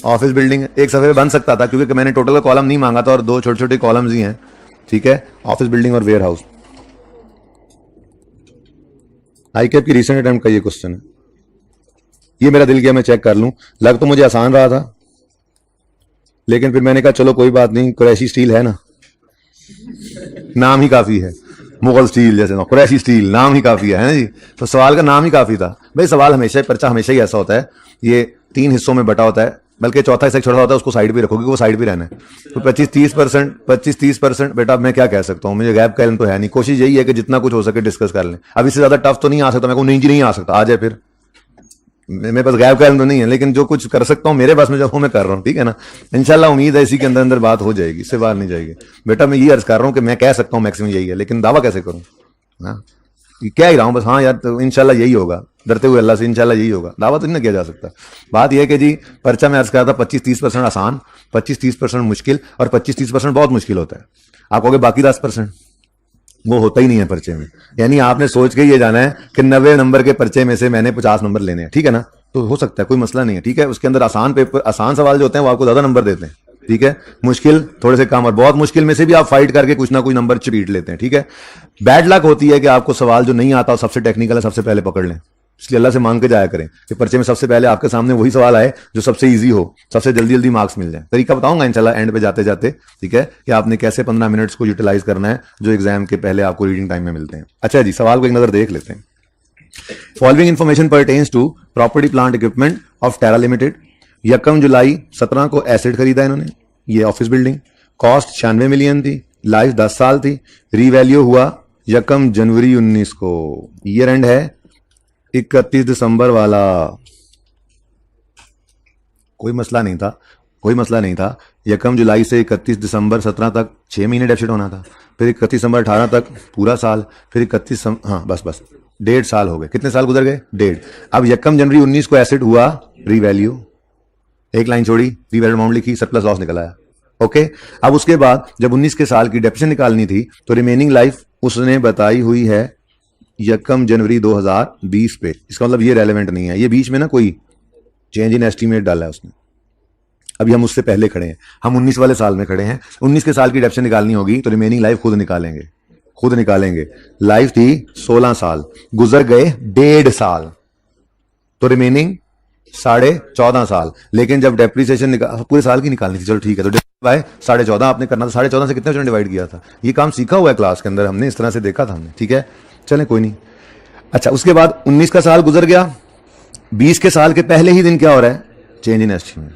A: office building एक सफे बन सकता था, क्योंकि मैंने टोटल का कॉलम नहीं मांगा था और 2 छोटे छोटे कॉलम्स ही हैं, ठीक है, ऑफिस बिल्डिंग और वेयर हाउस। ICAP की रिसेंट अटेम्प्ट का ये क्वेश्चन है, ये मेरा दिल किया मैं चेक कर लूं। लग तो मुझे आसान रहा था, लेकिन फिर मैंने कहा चलो कोई बात नहीं, कुरैशी स्टील है ना, नाम ही काफी है, मुगल स्टील जैसे ना, कुरैशी स्टील नाम ही काफी है ना जी। तो सवाल का नाम ही काफी था भाई। सवाल हमेशा, पर्चा हमेशा ही ऐसा होता है, ये 3 हिस्सों में बटा होता है, बल्कि चौथा हिस्सा छोटा होता है, उसको साइड पे रखो क्योंकि वो साइड पे रहना है। तो 25-30% बेटा मैं क्या कह सकता हूँ, मुझे गैप का इल्म तो है नहीं। कोशिश यही है कि जितना कुछ हो सके डिस्कस कर लें। अब इससे ज्यादा टफ तो नहीं आ सकता, मैं को नहीं जी नहीं आ सकता, आ जाए फिर मेरे पास गायब का इल्म तो नहीं है, लेकिन जो कुछ कर सकता हूँ मेरे पास में जब हूँ मैं कर रहा हूँ, ठीक है ना। इंशाल्लाह उम्मीद है इसी के अंदर अंदर बात हो जाएगी, इससे बाहर नहीं जाएगी। बेटा मैं ये अर्ज कर रहा हूँ कि मैं कह सकता हूँ मैक्सिमम यही है, लेकिन दावा कैसे करूँ? हाँ, कह ही रहा हूँ बस, हाँ यार तो इंशाल्लाह यही होगा, डरते हुए अल्लाह से इंशाल्लाह यही होगा। दावा तो नहीं ना किया जा सकता। बात यह है कि जी पर्चा में अर्ज करा था 25-30% आसान, 25-30% मुश्किल और 25-30% बहुत मुश्किल होता है। आप कहोगे बाकी 10% वो होता ही नहीं है पर्चे में। यानी आपने सोच के ये जाना है कि 90 नंबर के पर्चे में से मैंने 50 नंबर लेने हैं, ठीक है ना। तो हो सकता है, कोई मसला नहीं है, ठीक है। उसके अंदर आसान पेपर, आसान सवाल जो होते हैं वो आपको ज्यादा नंबर देते हैं, ठीक है। मुश्किल थोड़े से कम, और बहुत मुश्किल में से भी आप फाइट करके कुछ ना कुछ नंबर चीट लेते हैं, ठीक है। बैड लक होती है कि आपको सवाल जो नहीं आता, सबसे टेक्निकल है, सबसे पहले पकड़ लें। इसलिए अल्लाह से मांग के जाया करें कि पर्चे में सबसे पहले आपके सामने वही सवाल आए जो सबसे इजी हो, सबसे जल्दी जल्दी मार्क्स मिल जाए। तरीका बताऊंगा इंशाल्लाह एंड पे जाते जाते, ठीक है, कि आपने कैसे 15 मिनट्स को यूटिलाइज करना है जो एग्जाम के पहले आपको रीडिंग टाइम में मिलते हैं। अच्छा जी, सवाल को एक नजर देख लेते हैं। Following information pertains to property plant equipment of Terra limited. 1 जुलाई 17 को एसेट खरीदा इन्होंने, ये ऑफिस बिल्डिंग। कॉस्ट 96 मिलियन थी, लाइफ 10 साल थी। रीवैल्यू हुआ 1 जनवरी 19 को। ईयर एंड है 31 दिसंबर वाला। कोई मसला नहीं था, कोई मसला नहीं था। 1 जुलाई से 31 दिसंबर 17 तक 6 महीने डेफिसिट होना था, फिर 31 दिसंबर 18 तक पूरा साल, फिर 31 हाँ बस 1.5 साल हो गए। कितने साल गुजर गए? 1.5। अब 1 जनवरी 19 को एसेट हुआ रीवैल्यू, एक लाइन छोड़ी, रीवैल्यू अमाउंट लिखी, सरप्लस लॉस निकल आया। ओके, अब उसके बाद जब 19 के साल की डेप्रिसिएशन निकालनी थी तो रिमेनिंग लाइफ उसने बताई हुई है 1 जनवरी 2020 पे। इसका मतलब ये रेलेवेंट नहीं है, ये बीच में ना कोई चेंज इन एस्टीमेट डाला है उसने। अभी हम उससे पहले खड़े हैं, हम 19 वाले साल में खड़े हैं। 19 के साल की डेप्रिसिएशन निकालनी होगी तो रिमेनिंग लाइफ खुद निकालेंगे, खुद निकालेंगे। लाइफ थी 16 साल, गुजर गए 1.5 साल, तो रिमेनिंग 14.5 साल। लेकिन जब डेप्रिसिएशन पूरे साल की निकालनी थी, चलो ठीक है, तो बाय 14.5 आपने करना था। 14.5 से कितने डिवाइड किया था? ये काम सीखा हुआ है क्लास के अंदर, हमने इस तरह से देखा था हमने, ठीक है। चलें कोई नहीं। अच्छा, उसके बाद 19 का साल गुजर गया, 20 के साल के पहले ही दिन क्या हो रहा है? Change in estimate.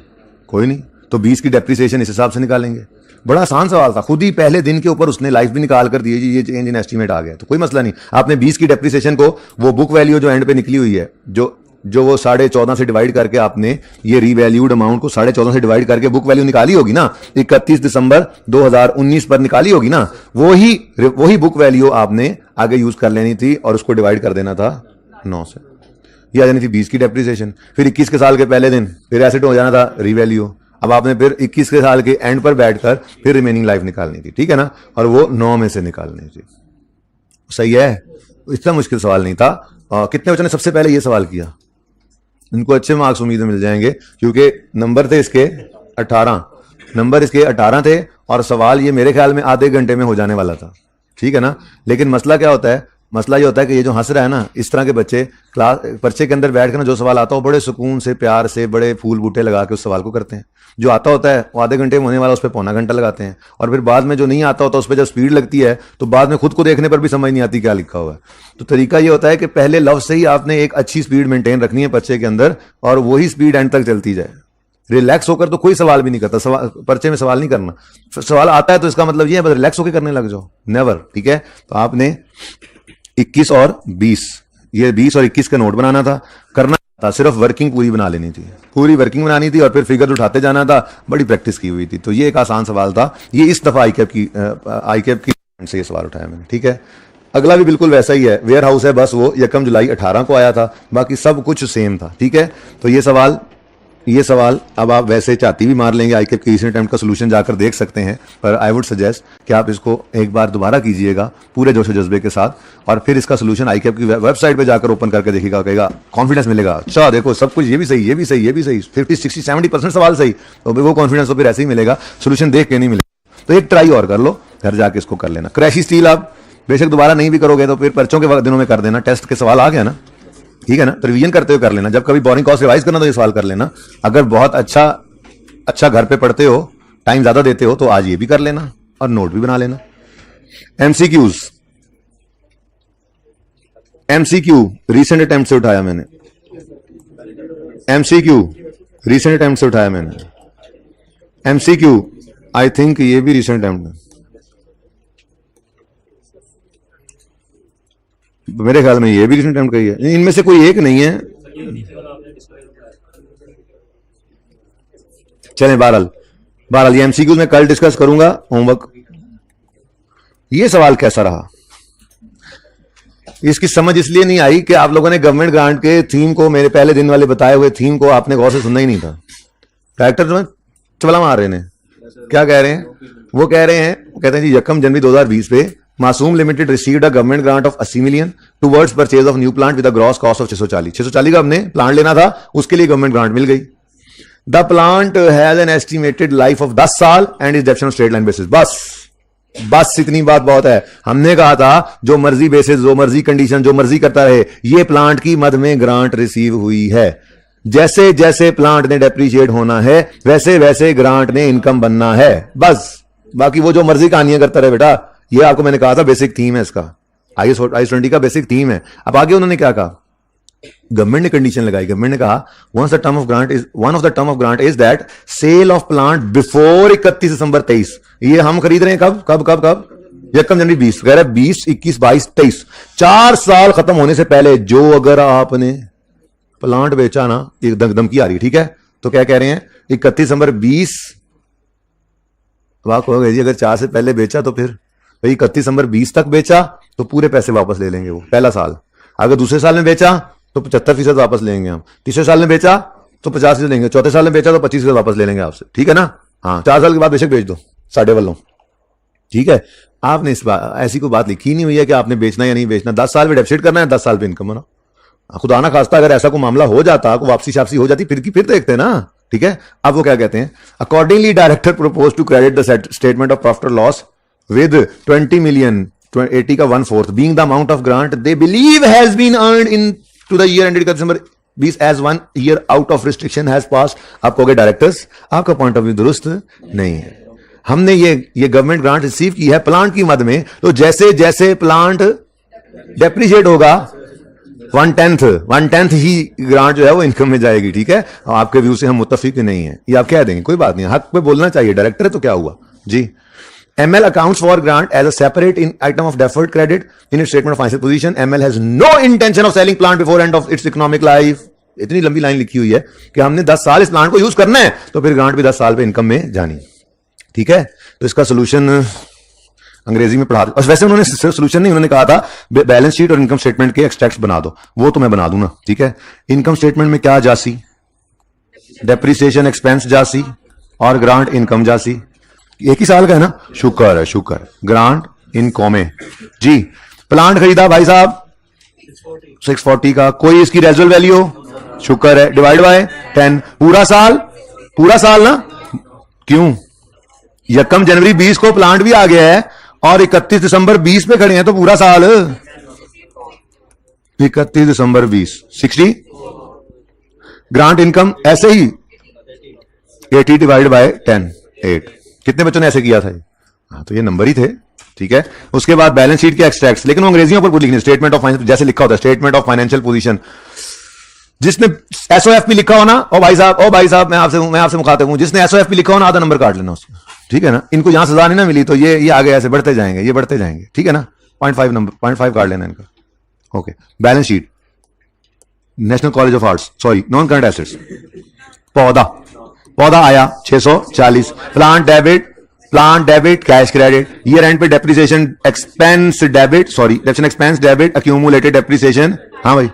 A: कोई नहीं, तो 20 की डेप्रिसिएशन इस हिसाब से निकालेंगे। बड़ा आसान सवाल था, खुद ही पहले दिन के ऊपर उसने लाइफ भी निकाल कर दी जी, ये चेंज इन एस्टीमेट आ गया, तो कोई मसला नहीं। आपने 20 की डेप्रिसिएशन को वो बुक वैल्यू जो एंड पे निकली हुई है, जो वो 14.5 से डिवाइड करके आपने ये रीवैल्यूड अमाउंट को 14.5 से डिवाइड करके बुक वैल्यू निकाली होगी ना, 31 दिसंबर 2019 पर निकाली होगी ना, वही बुक वैल्यू आपने आगे यूज कर लेनी थी और उसको डिवाइड कर देना था 9 से। ये आ जानी थी 20 की डेप्रिसिएशन। फिर 21 के साल के पहले दिन फिर एसेट हो जाना था रीवैल्यू। अब आपने फिर 21 के साल के एंड पर बैठकर फिर रिमेनिंग लाइफ निकालनी थी, ठीक है ना, और वो 9 में से निकालनी थी। सही है, इतना मुश्किल सवाल नहीं था। कितने बच्चों ने सबसे पहले ये सवाल किया? इनको अच्छे मार्क्स उम्मीद मिल जाएंगे, क्योंकि नंबर थे इसके 18, नंबर इसके 18 थे, और सवाल ये मेरे ख्याल में आधे घंटे में हो जाने वाला था, ठीक है ना। लेकिन मसला क्या होता है? मसला ये होता है कि ये जो हंस रहा है ना, इस तरह के बच्चे क्लास पर्चे के अंदर बैठ कर ना जो सवाल आता है वो बड़े सुकून से, प्यार से, बड़े फूल बूटे लगा के उस सवाल को करते हैं। जो आता होता है वो आधे घंटे में होने वाला, उस पर पौना घंटा लगाते हैं, और फिर बाद में जो नहीं आता होता उस पर जब स्पीड लगती है तो बाद में खुद को देखने पर भी समझ नहीं आती क्या लिखा हुआ है। तो तरीका ये होता है कि पहले लफ्ज से ही आपने एक अच्छी स्पीड मेंटेन रखनी है पर्चे के अंदर, और वही स्पीड एंड तक चलती जाए। रिलैक्स होकर तो कोई सवाल भी नहीं करता, पर्चे में सवाल नहीं करना। सवाल आता है तो इसका मतलब ये है बस रिलैक्स होकर करने लग जाओ, नेवर, ठीक है। तो आपने 21 और 20, ये 20 और 21 का नोट बनाना था, करना था सिर्फ वर्किंग पूरी बना लेनी थी, पूरी वर्किंग बनानी थी, और फिर फिगर उठाते जाना था। बड़ी प्रैक्टिस की हुई थी, तो ये एक आसान सवाल था। ये इस दफा आईकैप की से ये सवाल उठाया मैंने, ठीक है। अगला भी बिल्कुल वैसा ही है, वेयर हाउस है, बस वो 1 जुलाई 18 को आया था, बाकी सब कुछ सेम था, ठीक है। तो ये सवाल अब आप वैसे चाहती भी मार लेंगे, आईकैप के रीसेंट अटेम्प्ट का सोल्यूशन जाकर देख सकते हैं, पर आई वुड सजेस्ट कि आप इसको एक बार दोबारा कीजिएगा पूरे जोश जज्बे के साथ, और फिर इसका सोल्यूशन आईकैप की वेबसाइट पे जाकर ओपन करके देखिएगा, कहेगा कॉन्फिडेंस मिलेगा। अच्छा देखो सब कुछ ये भी सही, ये भी सही, ये भी सही, 50, 60, 70% सवाल सही, तो वो कॉन्फिडेंस तो फिर ऐसे ही मिलेगा, सोल्यूशन देख के नहीं मिलेगा। तो एक ट्राई और कर लो, घर जाके इसको कर लेना। क्रैशी स्टील आप बेशक दोबारा नहीं भी करोगे तो फिर पर्चों के दिनों में कर देना, टेस्ट के सवाल आ गया ना, ठीक है ना, तो रिवीजन करते हुए कर लेना। जब कभी बोरिंग कॉस्ट रिवाइज करना तो ये सवाल कर लेना। अगर बहुत अच्छा घर पे पढ़ते हो, टाइम ज्यादा देते हो, तो आज ये भी कर लेना और नोट भी बना लेना। एमसीक्यू रीसेंट अटेम्प्ट से उठाया मैंने, एमसीक्यू रीसेंट अटेम्प्ट से उठाया मैंने। एमसीक्यू आई थिंक ये भी रीसेंट अटेम्प्ट है, मेरे ख्याल में ये भी रिसेंट अटेम्प्ट का ही है, इनमें से कोई एक नहीं है। चलें, बहरहाल ये एमसीक्यू में कल डिस्कस करूंगा, होमवर्क। ये सवाल कैसा रहा, इसकी समझ इसलिए नहीं आई कि आप लोगों ने गवर्नमेंट ग्रांट के थीम को, मेरे पहले दिन वाले बताए हुए थीम को आपने गौर से सुनना ही नहीं था। डायरेक्टर जो चबला मार रहे हैं, क्या कह रहे हैं? वो कहते हैं जी 1 जनवरी 2020 पे मासूम limited received a government grant of 80 million towards purchase of new plant with a gross cost of 640 का हमने प्लांट लेना था, उसके लिए गवर्नमेंट ग्रांट मिल गई। The plant has an estimated life of 10 साल and is डेप्शन of straight line basis. बस इतनी बात बहुत है। हमने कहा था जो मर्जी बेसिस, जो मर्जी कंडीशन, जो मर्जी करता रहे, ये प्लांट की मद में ग्रांट रिसीव हुई है। जैसे जैसे प्लांट ने डेप्रीशिएट होना है वैसे वैसे ग्रांट ने इनकम बनना है, बस। बाकी वो जो मर्जी कहानियां करता रहे बेटा, ये आपको मैंने कहा था बेसिक थीम है इसका, IS-20 का बेसिक थीम है। अब आगे उन्होंने क्या कहा, गवर्नमेंट ने कंडीशन लगाई, गवर्नमेंट ने कहा one of the term of grant is that sale of plant before 31 दिसंबर 23। ये हम खरीद रहे हैं कब 1 जनवरी 20, कह रहे 20, 21, 22, 23, 4 साल खत्म होने से पहले जो अगर आपने प्लांट बेचा ना, एक धमकी आ रही है, ठीक है, तो क्या कह रहे हैं 31 दिसंबर 20 वाक हो गई जी, अगर 4 से पहले बेचा तो फिर भाई 31 दिसंबर 20 तक बेचा तो पूरे पैसे वापस ले लेंगे वो पहला साल। अगर दूसरे साल में बेचा तो 75% वापस लेंगे हम, तीसरे साल में बेचा तो 50% लेंगे, चौथे साल में बेचा तो 25% वापस ले लेंगे आपसे, ठीक है ना। हाँ, 4 साल के बाद बेशक बेच दो, साढ़े वालों, ठीक है। आपने इस बात, ऐसी कोई बात लिखी नहीं हुई है कि आपने बेचना या नहीं बेचना। 10 साल में डेप्सिट करना है, 10 साल पे इनकम होना। खुदा ना खास्ता अगर ऐसा कोई मामला हो जाता, को वापसी शापसी हो जाती, फिर देखते हैं ना, ठीक है। अब वो क्या कहते हैं, accordingly director propose to credit the statement of profit और लॉस विद 20 मिलियन 80 का 1/4 being the amount of grant they believe has been earned in to the year ended दिसंबर 20 as 1 year out of restriction has passed. आप कहोगे directors आपका point of view दुरुस्त नहीं है। हमने ये गवर्नमेंट ग्रांट रिसीव की है प्लांट की मद में, तो जैसे जैसे प्लांट डेप्रिशिएट होगा 1/10 ही ग्रांट जो है वो इनकम में जाएगी, ठीक है। आपके व्यू से हम मुत्तफिक नहीं है, ये आप कह देंगे, कोई बात नहीं, हक पे बोलना चाहिए, डायरेक्टर है तो क्या हुआ जी। ML accounts for grant as a separate item of deferred credit in its statement of financial position. ML has no intention of selling plant before end of its economic life. इतनी लंबी line लिखी हुई है कि हमने 10 साल इस plant को यूज करना है, तो फिर ग्रांट भी 10 साल पे इनकम में जानी, ठीक है। तो इसका सोल्यूशन अंग्रेजी में पढ़ा, और वैसे उन्होंने सिर्फ सोल्यूशन नहीं, उन्होंने कहा था बैलेंस शीट और इनकम स्टेटमेंट के एक्सट्रैक्ट्स बना दो, वो तो मैं बना दूंगा, ठीक है। इनकम स्टेटमेंट में क्या जासी, डेप्रिसिएशन एक्सपेंस जासी और ग्रांट इनकम जासी, एक ही साल का है ना, शुक्र ग्रांट इन कॉमे जी। प्लांट खरीदा भाई साहब 640 का, कोई इसकी रेजुअल वैल्यू शुक्र है, डिवाइड बाय 10, पूरा साल ना, क्यों 1 जनवरी 20 को प्लांट भी आ गया है और 31 दिसंबर 20 पे खड़े हैं, तो पूरा साल 31 दिसंबर 20 60 ग्रांट इनकम ऐसे ही 80 डिवाइड बाय 10 8। कितने बच्चों ने ऐसे किया था? हाँ, तो ये नंबर ही थे, ठीक है। उसके बाद बैलेंस शीट के एक्सट्रैक्ट्स, लेकिन वो अंग्रेजियों पर लिखने, स्टेटमेंट ऑफ फाइनेंस जैसे लिखा होता है, स्टेटमेंट ऑफ फाइनेंशियल पोजीशन। जिसने SOFP लिखा हो ना, ओ भाई साहब मैं आपसे मुखातिब हूं, जिसने SOFP लिखा हो ना, आधा नंबर काट लेना उसको, ठीक है ना। इनको यहां सजा नहीं ना मिली तो ये आगे ऐसे बढ़ते जाएंगे, ठीक है ना। 0.5 काट लेना इनका, okay. Balance sheet, national college of arts, sorry, non current assets, पौधा आया 640, plant debit cash credit, year end पे depreciation expense debit accumulated depreciation. हाँ भाई,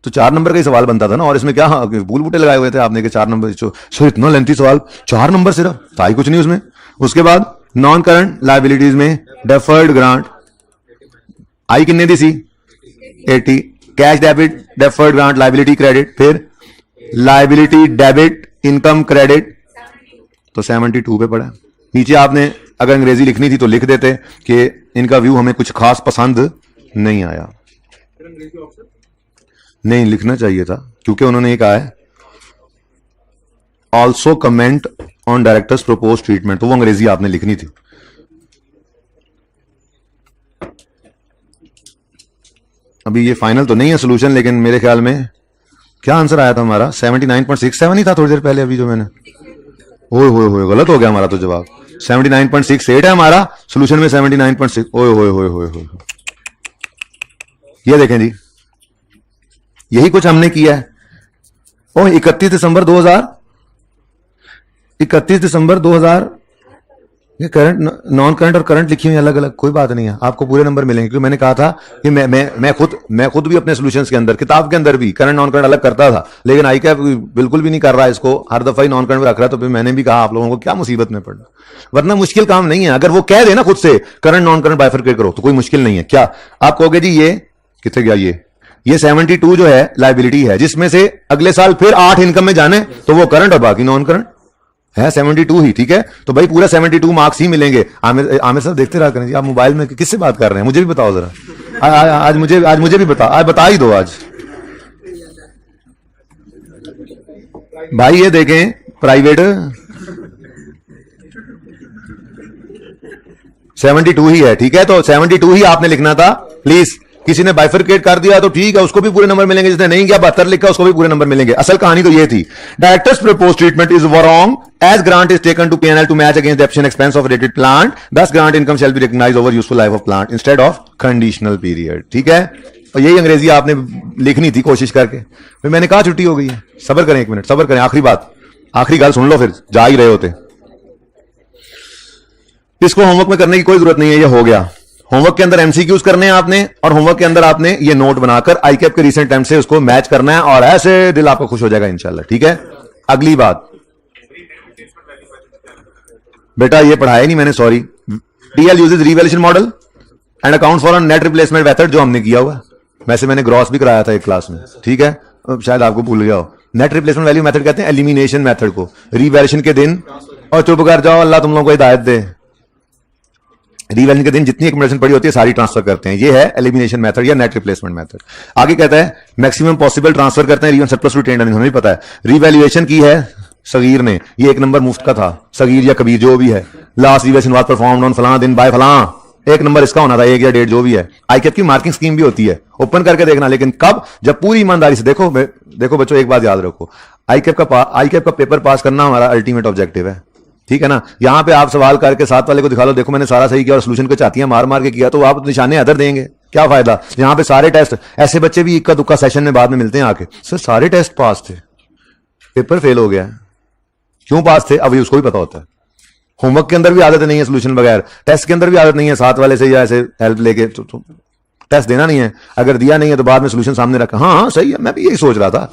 A: तो 4 नंबर का ही सवाल बनता था ना, और इसमें क्या भूल बूटे लगाए हुए थे आपने कि 4 नंबर, सो इतना लेंथी सवाल, 4 नंबर सिर्फ था ही कुछ नहीं उसमें। उसके बाद नॉन करंट लायबिलिटीज में डेफर्ड ग्रांट आई कितने दी सी 80, cash debit deferred grant liability credit, फिर लायबिलिटी डेबिट इनकम क्रेडिट, तो 72 पे पड़ा। नीचे आपने अगर अंग्रेजी लिखनी थी तो लिख देते कि इनका व्यू हमें कुछ खास पसंद नहीं आया, नहीं लिखना चाहिए था, क्योंकि उन्होंने ये कहा है also comment on directors propose treatment, तो वो अंग्रेजी आपने लिखनी थी। अभी ये फाइनल तो नहीं है सोल्यूशन, लेकिन मेरे ख्याल में क्या आंसर आया था हमारा 79.67 ही था थोड़ी देर पहले, अभी जो मैंने, ओए गलत हो गया हमारा तो जवाब, 79.68 है हमारा, सोल्यूशन में 79.6, ओए ये देखें जी, यही कुछ हमने किया है। 31 दिसंबर 2000 31 दिसंबर 2000, ये करंट नॉन करंट और करंट लिखी हुई अलग अलग, कोई बात नहीं है, आपको पूरे नंबर मिलेंगे। क्योंकि मैंने कहा था कि मैं खुद भी अपने सॉल्यूशंस के अंदर, किताब के अंदर भी करंट नॉन करंट अलग करता था, लेकिन आई कैप बिल्कुल भी नहीं कर रहा है इसको, हर दफा ही नॉन करंट रख रहा है। तो फिर मैंने भी कहा आप लोगों को क्या मुसीबत में पड़ना, वरना मुश्किल काम नहीं है। अगर वो कह दे ना खुद से करंट नॉन करंट बाइफरकेट करो तो कोई मुश्किल नहीं है। क्या आप कहोगे जी ये कितने गया, ये 72 जो है लाइबिलिटी है, जिसमें से अगले साल फिर 8 इनकम में जाने, तो वो करंट और बाकी नॉन करंट है 72 ही, ठीक है। तो भाई पूरा 72 मार्क्स ही मिलेंगे। आमिर साहब देखते रहा करें जी, आप मोबाइल में किससे बात कर रहे हैं, मुझे भी बताओ जरा। आज मुझे भी बता ही दो आज। भाई ये देखें प्राइवेट 72 ही है, ठीक है। तो 72 ही आपने लिखना था प्लीज। किसी ने बाइफरकेट कर दिया तो ठीक है, उसको भी पूरे नंबर मिलेंगे। जिसने नहीं किया 72 लिखा उसको भी पूरे नंबर मिलेंगे। असल कहानी तो ये थी, directors propose treatment is wrong as grant is taken to P&L to match against the efficient expense of rated plant, thus grant income shall be recognised over useful life of plant instead of conditional period, ठीक है। और यही अंग्रेजी आपने लिखनी थी कोशिश करके। फिर मैंने कहा छुट्टी हो गई है, सबर करें, 1 मिनट सबर करें, आखिरी बात, आखिरी गाल सुन लो, फिर जा ही रहे होते। इसको होमवर्क में करने की कोई जरूरत नहीं है, ये हो गया। होमवर्क के अंदर एमसीक्यूज करने हैं आपने, और होमवर्क के अंदर आपने ये नोट बनाकर आईकैप के रीसेंट टाइम से उसको मैच करना है, और ऐसे दिल आपका खुश हो जाएगा इंशाल्लाह, ठीक है। अगली बात बेटा ये पढ़ाया नहीं मैंने, sorry. DL uses revaluation model and account for net replacement method, जो हमने किया हुआ। वैसे मैंने ग्रॉस भी कराया था एक क्लास में, ठीक है, शायद आपको भूल गया हो। नेट रिप्लेसमेंट वैल्यू मेथड कहते हैं एलिमिनेशन मेथड को, रीवैल्यूएशन के दिन, और चुप कर जाओ, अल्लाह तुम लोगों को हिदायत दे। रीवैल्यूएशन के दिन जितनी एक्युमुलेशन पड़ी होती है सारी ट्रांसफर करते हैं, ये है एलिमिनेशन मेथड या नेट रिप्लेसमेंट मेथड। आगे कहता है मैक्सिमम पॉसिबल ट्रांसफर करते हैं, सरप्लस टू रिटेन्ड अर्निंग, हमें भी पता है। रीवैल्यूएशन की है सगीर ने, ये 1 नंबर मुफ्त का था, सगीर या कबीर जो भी है। Last revaluation was performed on फलां दिन बाय फलां, 1 नंबर इसका होना था, 1 या 1.5 जो भी है। आईकैप की मार्किंग स्कीम भी होती है, ओपन करके देखना, लेकिन कब, जब पूरी ईमानदारी से देखो। देखो बच्चों एक बात याद रखो, आईकैप का पेपर पास करना हमारा अल्टीमेट ऑब्जेक्टिव है, ठीक है ना। यहां पे आप सवाल करके साथ वाले को दिखा लो, देखो मैंने सारा सही किया, और सोल्यूशन को चाहती है मार मार के किया, तो आप निशाने अदर देंगे, क्या फायदा। यहां पे सारे टेस्ट, ऐसे बच्चे भी इक्का दुक्का सेशन में बाद में मिलते हैं आके, सर सारे टेस्ट पास थे, पेपर फेल हो गया। क्यों पास थे, अभी उसको भी पता होता है। होमवर्क के अंदर भी आदत नहीं है सोल्यूशन बगैर, टेस्ट के अंदर भी आदत नहीं है साथ वाले से या ऐसे हेल्प लेके तो टेस्ट देना नहीं है। अगर दिया नहीं है तो बाद में सोल्यूशन सामने रखा, हाँ सही है, मैं भी यही सोच रहा था।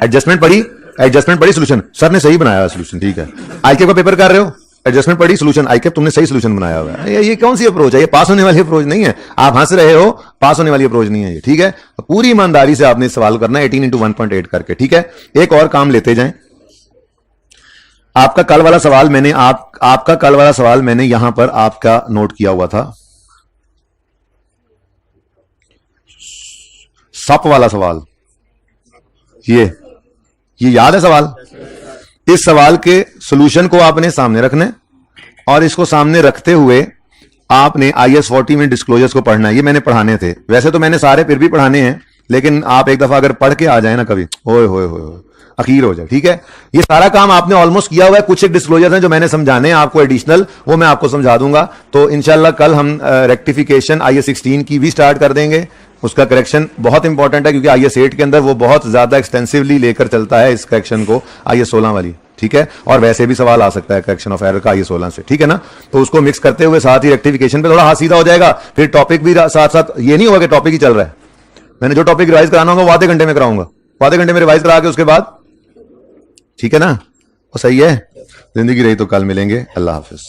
A: एडजस्टमेंट पढ़ी सोल्यूशन, सर ने सही बनाया सोल्यूशन, ठीक है। आईकैप का पेपर कर रहे हो, एडजस्टमेंट पढ़ी सोल्यूशन, आईकैप तुमने सही सोल्यूशन बनाया हुआ है। ये कौन सी अप्रोच है, ये पास होने वाली अप्रोच नहीं है। आप हंस रहे हो, पास होने वाली अप्रोच नहीं है ये, ठीक है। पूरी ईमानदारी से आपने सवाल करना है 18 into 1.8 करके, ठीक है। एक और काम लेते जाएं। आपका कल वाला सवाल मैंने आपका कल वाला सवाल मैंने यहां पर आपका नोट किया हुआ था, सप वाला सवाल, ये याद है सवाल। इस सवाल के सॉल्यूशन को आपने सामने रखना, और इसको सामने रखते हुए आपने IS 40 में डिस्क्लोजर्स को पढ़ना है। ये मैंने पढ़ाने थे, वैसे तो मैंने सारे फिर भी पढ़ाने हैं, लेकिन आप एक दफा अगर पढ़ के आ जाए ना कभी, ओए होए होए अखीर हो जाए, ठीक है। ये सारा काम आपने ऑलमोस्ट किया हुआ है। कुछ एक डिस्क्लोजर्स हैं जो मैंने समझाने हैं आपको एडिशनल, वो मैं आपको समझा दूंगा। तो इंशाल्लाह कल हम रेक्टिफिकेशन IS 16 की भी स्टार्ट कर देंगे। उसका करेक्शन बहुत इंपॉर्टेंट है, क्योंकि IS 8 के अंदर वो बहुत ज्यादा एक्सटेंसिवली लेकर चलता है इस करेक्शन को, IS 16 वाली, ठीक है। और वैसे भी सवाल आ सकता है करेक्शन ऑफ एरर का IS 16 से, ठीक है ना। तो उसको मिक्स करते हुए साथ ही रेक्टिफिकेशन पे थोड़ा हाथ सीधा हो जाएगा, फिर टॉपिक भी साथ साथ। ये नहीं होगा कि टॉपिक ही चल रहा है, मैंने जो टॉपिक रिवाइज कराना होगा वो आधे घंटे में कराऊंगा, आधे घंटे में रिवाइज करा के उसके बाद, ठीक है ना। वो सही है। जिंदगी रही तो कल मिलेंगे। अल्लाह हाफिज।